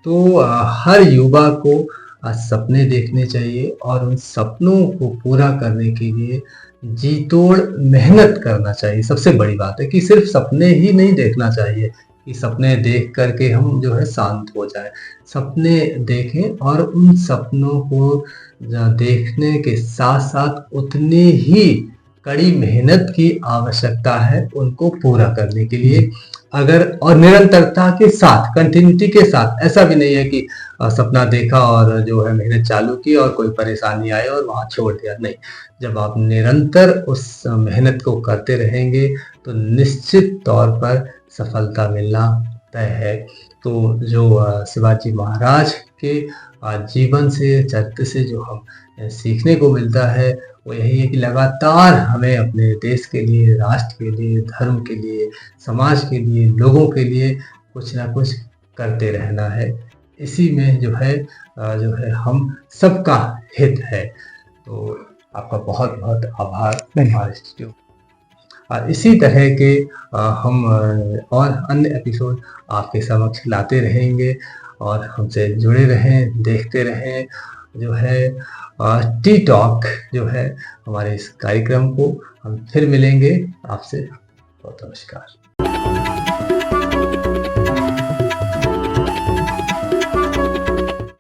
तो हर युवा को सपने देखने चाहिए और उन सपनों को पूरा करने के लिए जी तोड़ मेहनत करना चाहिए। सबसे बड़ी बात है कि सिर्फ सपने ही नहीं देखना चाहिए कि सपने देख करके हम जो है शांत हो जाए। सपने देखें और उन सपनों को देखने के साथ साथ उतनी ही कड़ी मेहनत की आवश्यकता है उनको पूरा करने के लिए। अगर और निरंतरता के साथ, कंटिन्यूटी के साथ, ऐसा भी नहीं है कि सपना देखा और जो है मेहनत चालू की और कोई परेशानी आई और वहां छोड़ दिया। नहीं, जब आप निरंतर उस मेहनत को करते रहेंगे तो निश्चित तौर पर सफलता मिलना तय है। तो जो शिवाजी महाराज के जीवन से, चरित्र से जो हम सीखने को मिलता है वो यही है कि लगातार हमें अपने देश के लिए, राष्ट्र के लिए, धर्म के लिए, समाज के लिए, लोगों के लिए कुछ ना कुछ करते रहना है। इसी में जो है हम सबका हित है। तो आपका बहुत बहुत आभार। धन्यवाद। और इसी तरह के हम और अन्य एपिसोड आपके समक्ष लाते रहेंगे और हमसे जुड़े रहें, देखते रहें। जो है टी टॉक जो है हमारे इस कार्यक्रम को हम फिर मिलेंगे। आपसे बहुत नमस्कार।